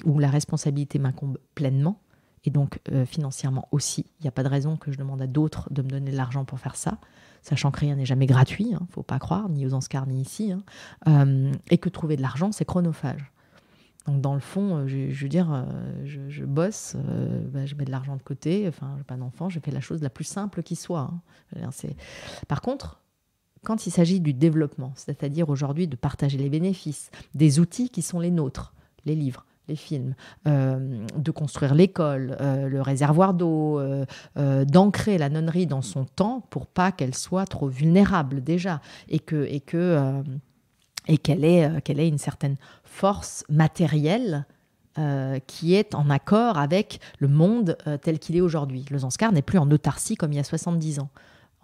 où la responsabilité m'incombe pleinement, et donc financièrement aussi. Il n'y a pas de raison que je demande à d'autres de me donner de l'argent pour faire ça, sachant que rien n'est jamais gratuit, hein, faut pas croire, ni aux Oscars ni ici, hein, et que trouver de l'argent, c'est chronophage. Donc dans le fond, je veux dire, je bosse, je mets de l'argent de côté, enfin, je n'ai pas d'enfant, je fais la chose la plus simple qui soit. Hein. Par contre, quand il s'agit du développement, c'est-à-dire aujourd'hui de partager les bénéfices, des outils qui sont les nôtres, les livres, les films, de construire l'école, le réservoir d'eau, d'ancrer la nonnerie dans son temps pour pas qu'elle soit trop vulnérable déjà et qu'elle ait une certaine force matérielle qui est en accord avec le monde tel qu'il est aujourd'hui. Le Zanskar n'est plus en autarcie comme il y a 70 ans.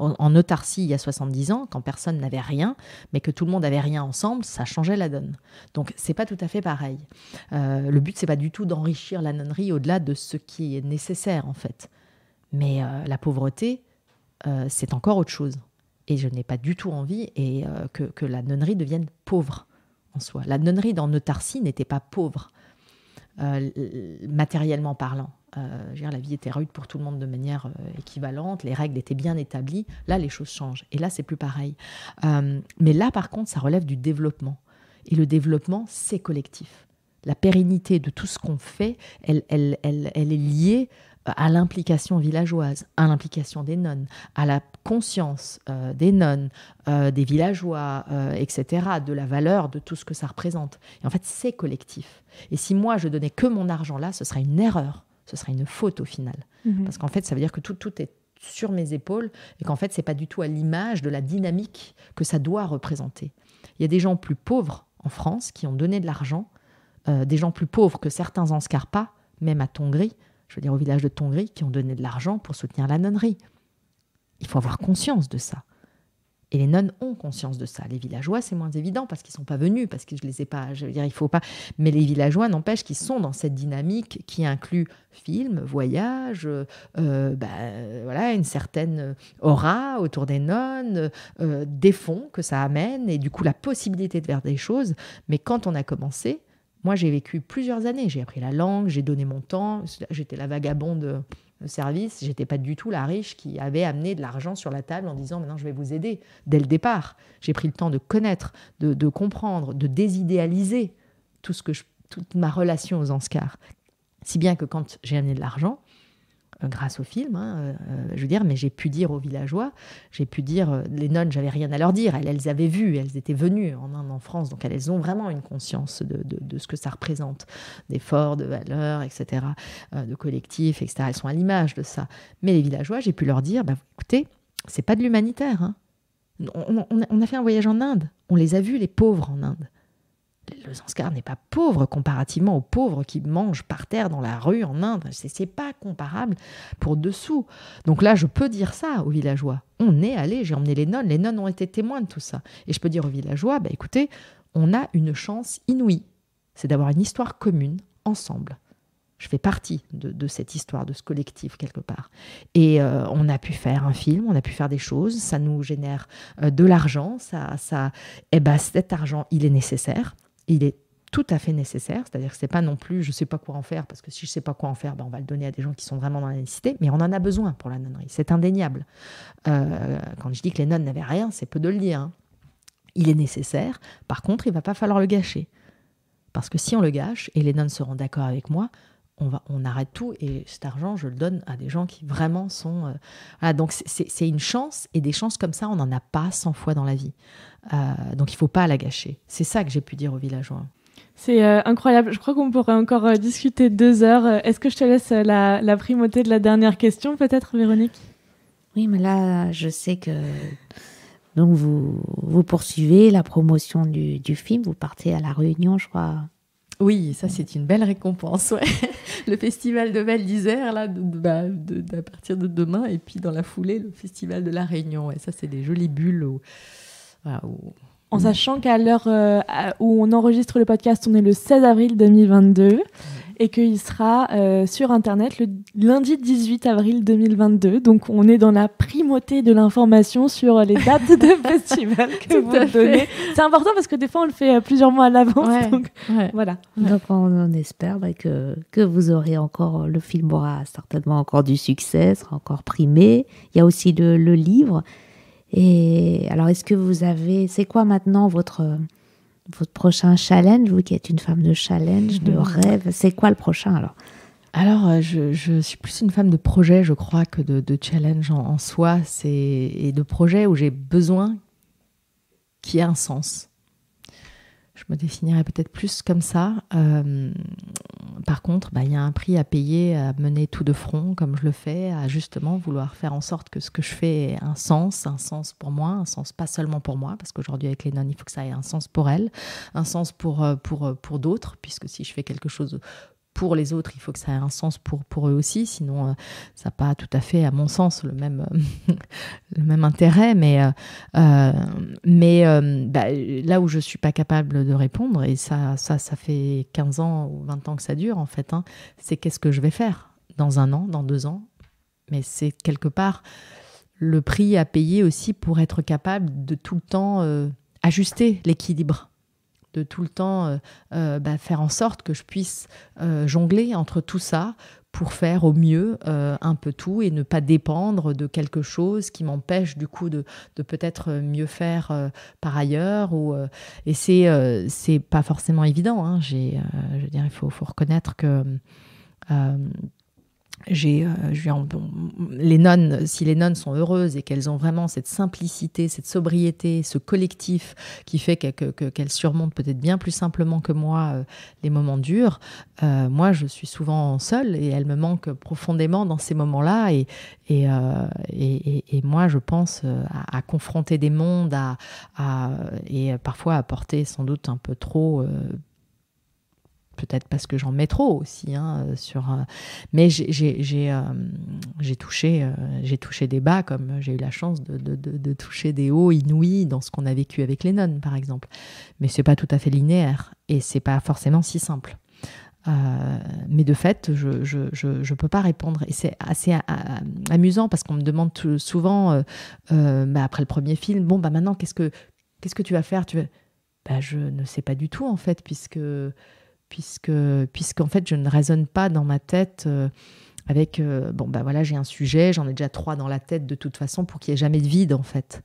En autarcie, il y a 70 ans, quand personne n'avait rien, mais que tout le monde avait rien ensemble, ça changeait la donne. Donc, c'est pas tout à fait pareil. Le but, c'est pas du tout d'enrichir la nonnerie au-delà de ce qui est nécessaire, en fait. Mais la pauvreté, c'est encore autre chose. Et je n'ai pas du tout envie que la nonnerie devienne pauvre en soi. La nonnerie dans autarcie n'était pas pauvre, matériellement parlant. La vie était rude pour tout le monde de manière équivalente, les règles étaient bien établies. Là, les choses changent. Et là, c'est plus pareil. Mais là, par contre, ça relève du développement. Et le développement, c'est collectif. La pérennité de tout ce qu'on fait, elle est liée à l'implication villageoise, à l'implication des nonnes, à la conscience des nonnes, des villageois, etc., de la valeur de tout ce que ça représente. Et en fait, c'est collectif. Et si moi, je donnais que mon argent là, ce serait une erreur. Ce serait une faute au final. Parce qu'en fait, ça veut dire que tout est sur mes épaules et qu'en fait, ce n'est pas du tout à l'image de la dynamique que ça doit représenter. Il y a des gens plus pauvres en France qui ont donné de l'argent, des gens plus pauvres que certains Zanskar pas, même à Tongri, je veux dire au village de Tongri, qui ont donné de l'argent pour soutenir la nonnerie. Il faut avoir conscience de ça. Et les nonnes ont conscience de ça. Les villageois, c'est moins évident parce qu'ils ne sont pas venus, parce que je les ai pas. Je veux dire, il faut pas. Mais les villageois, n'empêche qu'ils sont dans cette dynamique qui inclut film, voyage, une certaine aura autour des nonnes, des fonds que ça amène, et du coup la possibilité de faire des choses. Mais quand on a commencé, moi j'ai vécu plusieurs années. J'ai appris la langue, j'ai donné mon temps. J'étais la vagabonde de service, j'étais pas du tout la riche qui avait amené de l'argent sur la table en disant maintenant je vais vous aider. Dès le départ, j'ai pris le temps de connaître, de comprendre, de désidéaliser toute ma relation aux Zanskar. Si bien que quand j'ai amené de l'argent, grâce au film, je veux dire, mais j'ai pu dire aux villageois, j'ai pu dire, les nonnes, j'avais rien à leur dire, elles avaient vu, elles étaient venues en Inde, en France, donc elles ont vraiment une conscience de ce que ça représente, d'efforts, de valeurs, etc., de collectifs, etc. Elles sont à l'image de ça. Mais les villageois, j'ai pu leur dire, écoutez, c'est pas de l'humanitaire. Hein. On a fait un voyage en Inde, on les a vus, les pauvres en Inde. Le Zanskar n'est pas pauvre comparativement aux pauvres qui mangent par terre dans la rue en Inde. C'est pas comparable pour dessous. Donc là, je peux dire ça aux villageois. On est allé, j'ai emmené les nonnes ont été témoins de tout ça. Et je peux dire aux villageois, écoutez, on a une chance inouïe. C'est d'avoir une histoire commune, ensemble. Je fais partie de cette histoire, de ce collectif quelque part. Et on a pu faire un film, on a pu faire des choses, ça nous génère de l'argent. Cet argent, il est nécessaire. Il est tout à fait nécessaire, c'est-à-dire que c'est pas non plus je sais pas quoi en faire, parce que si je sais pas quoi en faire, on va le donner à des gens qui sont vraiment dans la nécessité, mais on en a besoin pour la nonnerie, c'est indéniable. Quand je dis que les nonnes n'avaient rien, c'est peu de le dire. Hein. Il est nécessaire, par contre, il va pas falloir le gâcher. Parce que si on le gâche, et les nonnes seront d'accord avec moi, on arrête tout, et cet argent, je le donne à des gens qui vraiment sont... donc c'est une chance, et des chances comme ça, on n'en a pas 100 fois dans la vie. Donc il ne faut pas la gâcher. C'est ça que j'ai pu dire aux villageois. C'est incroyable. Je crois qu'on pourrait encore discuter 2 heures. Est-ce que je te laisse la primauté de la dernière question, peut-être, Véronique ? Oui, mais là, je sais que donc vous poursuivez la promotion du film. Vous partez à La Réunion, je crois. Oui, ça c'est une belle récompense. Ouais. Le festival de Val d'Isère, là, à partir de demain, et puis dans la foulée, le festival de La Réunion. Ouais, ça c'est des jolies bulles où en sachant qu'à l'heure où on enregistre le podcast, on est le 16 avril 2022 et qu'il sera sur Internet le lundi 18 avril 2022. Donc, on est dans la primauté de l'information sur les dates de festival que vous donnez. C'est important parce que des fois, on le fait plusieurs mois à l'avance. Donc, voilà. Donc, on espère que vous aurez encore... Le film aura certainement encore du succès, sera encore primé. Il y a aussi le livre. Et alors, est-ce que vous avez... C'est quoi maintenant votre prochain challenge, vous qui êtes une femme de challenge, de rêve, c'est quoi le prochain alors ? Alors, je suis plus une femme de projet, je crois, que de challenge en soi, et de projet où j'ai besoin qu'il y ait un sens. Je me définirais peut-être plus comme ça. Par contre, il y a un prix à payer à mener tout de front, comme je le fais, à justement vouloir faire en sorte que ce que je fais ait un sens pour moi, un sens pas seulement pour moi, parce qu'aujourd'hui avec les nonnes, il faut que ça ait un sens pour elles, un sens pour d'autres, puisque si je fais quelque chose pour les autres, il faut que ça ait un sens pour eux aussi, sinon ça n'a pas tout à fait, à mon sens, le même intérêt, mais là où je ne suis pas capable de répondre, et ça fait 15 ans ou 20 ans que ça dure en fait, c'est qu'est-ce que je vais faire dans 1 an, dans 2 ans, mais c'est quelque part le prix à payer aussi pour être capable de tout le temps ajuster l'équilibre, de tout le temps faire en sorte que je puisse jongler entre tout ça pour faire au mieux un peu tout et ne pas dépendre de quelque chose qui m'empêche du coup de peut-être mieux faire par ailleurs. Et c'est pas forcément évident. Je veux dire, il faut reconnaître que... les nonnes, si les nonnes sont heureuses et qu'elles ont vraiment cette simplicité, cette sobriété, ce collectif qui fait qu'elles surmontent peut-être bien plus simplement que moi les moments durs, moi je suis souvent seule et elles me manquent profondément dans ces moments-là, et moi je pense à confronter des mondes et parfois à porter sans doute un peu trop... peut-être parce que j'en mets trop aussi, mais j'ai touché des bas, comme j'ai eu la chance de toucher des hauts inouïs dans ce qu'on a vécu avec les nonnes, par exemple. Mais c'est pas tout à fait linéaire et c'est pas forcément si simple. Mais de fait, je peux pas répondre, et c'est assez amusant parce qu'on me demande souvent après le premier film, maintenant qu'est-ce que tu vas faire, je ne sais pas du tout en fait, puisqu'en fait je ne raisonne pas dans ma tête avec j'ai un sujet, j'en ai déjà 3 dans la tête de toute façon pour qu'il n'y ait jamais de vide en fait.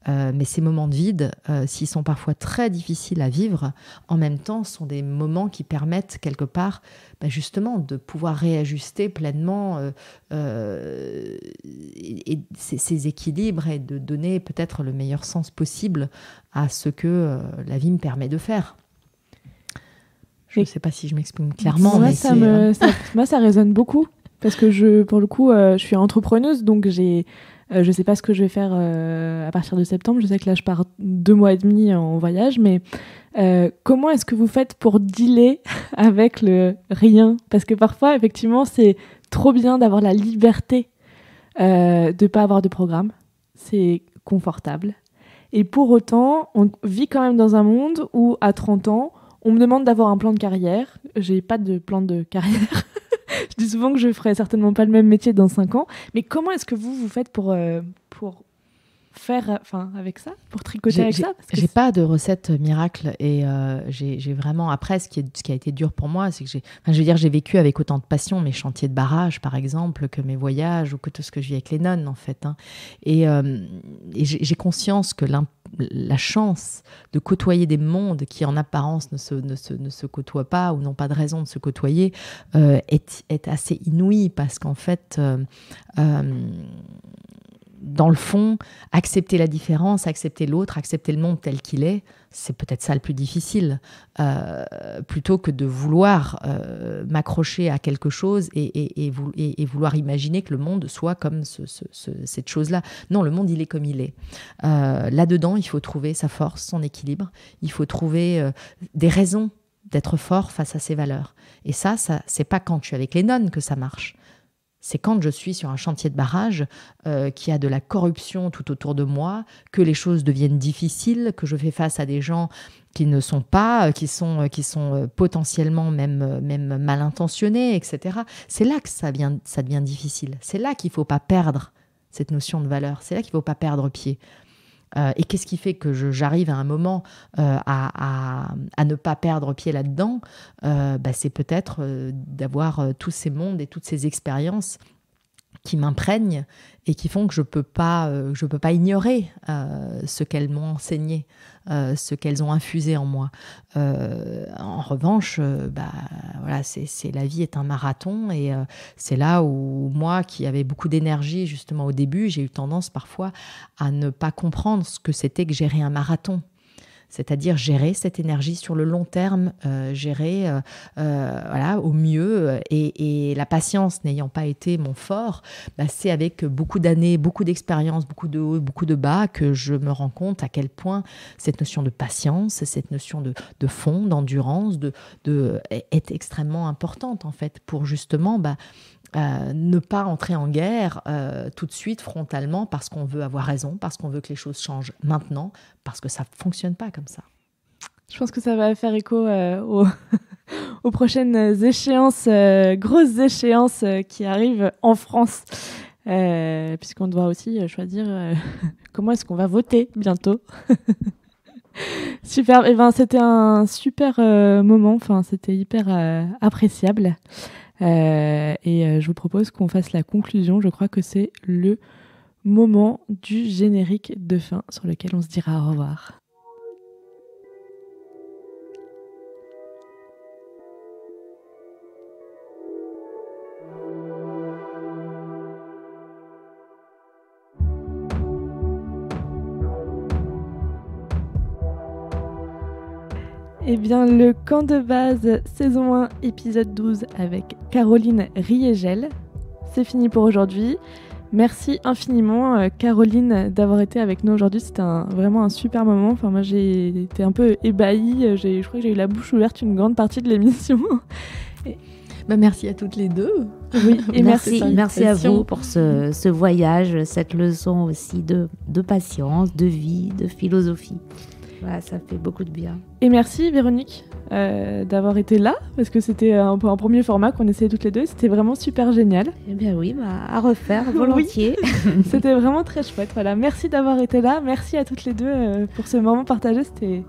Mais ces moments de vide, s'ils sont parfois très difficiles à vivre, en même temps sont des moments qui permettent quelque part justement de pouvoir réajuster pleinement ces équilibres et de donner peut-être le meilleur sens possible à ce que la vie me permet de faire. Je ne sais pas si je m'exprime clairement. Moi, ça résonne beaucoup parce que pour le coup, je suis entrepreneuse, donc je ne sais pas ce que je vais faire à partir de septembre. Je sais que là, je pars 2 mois et demi en voyage, mais comment est-ce que vous faites pour dealer avec le rien ? Parce que parfois, effectivement, c'est trop bien d'avoir la liberté de ne pas avoir de programme. C'est confortable. Et pour autant, on vit quand même dans un monde où, à 30 ans, on me demande d'avoir un plan de carrière. J'ai pas de plan de carrière. Je dis souvent que je ferai certainement pas le même métier dans 5 ans. Mais comment est-ce que vous faites pour faire avec ça, pour tricoter avec ça? J'ai pas de recette miracle, et j'ai vraiment... Après, ce qui a été dur pour moi, c'est que j'ai vécu avec autant de passion mes chantiers de barrage, par exemple, que mes voyages, ou que tout ce que je vis avec les nonnes, en fait. Et j'ai conscience que la chance de côtoyer des mondes qui, en apparence, ne se côtoient pas ou n'ont pas de raison de se côtoyer est assez inouïe, parce qu'en fait... dans le fond, accepter la différence, accepter l'autre, accepter le monde tel qu'il est, c'est peut-être ça le plus difficile, plutôt que de vouloir m'accrocher à quelque chose et vouloir imaginer que le monde soit comme cette chose-là. Non, le monde, il est comme il est. Là-dedans, il faut trouver sa force, son équilibre. Il faut trouver des raisons d'être fort face à ses valeurs. Et ça, c'est pas quand je suis avec les nonnes que ça marche. C'est quand je suis sur un chantier de barrage, qu'il y a de la corruption tout autour de moi, que les choses deviennent difficiles, que je fais face à des gens qui ne sont pas, qui sont potentiellement même mal intentionnés, etc. C'est là que ça devient difficile. C'est là qu'il ne faut pas perdre cette notion de valeur. C'est là qu'il ne faut pas perdre pied. Et qu'est-ce qui fait que j'arrive à un moment à ne pas perdre pied là-dedans? C'est peut-être d'avoir tous ces mondes et toutes ces expériences qui m'imprègnent et qui font que je peux pas ignorer ce qu'elles m'ont enseigné, ce qu'elles ont infusé en moi. En revanche, voilà, la vie est un marathon et c'est là où moi, qui avais beaucoup d'énergie justement au début, j'ai eu tendance parfois à ne pas comprendre ce que c'était que gérer un marathon. C'est-à-dire gérer cette énergie sur le long terme, gérer au mieux. Et la patience n'ayant pas été mon fort, c'est avec beaucoup d'années, beaucoup d'expérience, beaucoup de hauts, beaucoup de bas que je me rends compte à quel point cette notion de patience, cette notion de fond, d'endurance, est extrêmement importante en fait pour justement ne pas entrer en guerre tout de suite frontalement parce qu'on veut avoir raison, parce qu'on veut que les choses changent maintenant, parce que ça ne fonctionne pas comme ça. Je pense que ça va faire écho aux prochaines échéances, grosses échéances qui arrivent en France, puisqu'on doit aussi choisir comment est-ce qu'on va voter bientôt. Super, c'était un super moment, c'était hyper appréciable. Je vous propose qu'on fasse la conclusion. Je crois que c'est le moment du générique de fin sur lequel on se dira au revoir. Eh bien, le camp de base, saison 1, épisode 12, avec Caroline Riegel. C'est fini pour aujourd'hui. Merci infiniment, Caroline, d'avoir été avec nous aujourd'hui. C'était vraiment un super moment. Enfin, moi, j'ai été un peu ébahie. Je crois que j'ai eu la bouche ouverte une grande partie de l'émission. Merci à toutes les deux. Oui, et merci à vous pour ce voyage, cette leçon aussi de patience, de vie, de philosophie. Voilà, ça fait beaucoup de bien. Et merci Véronique d'avoir été là, parce que c'était un premier format qu'on essayait toutes les deux. C'était vraiment super génial. Eh bien oui, à refaire volontiers. Oui. C'était vraiment très chouette. Voilà, merci d'avoir été là. Merci à toutes les deux pour ce moment partagé. C'était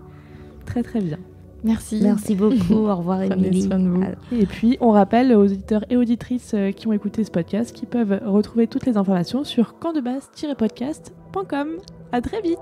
très très bien. Merci. Merci beaucoup. Au revoir Émilie. Prenez soin de vous. Et puis on rappelle aux auditeurs et auditrices qui ont écouté ce podcast qu'ils peuvent retrouver toutes les informations sur campdebase-podcast.com. À très vite.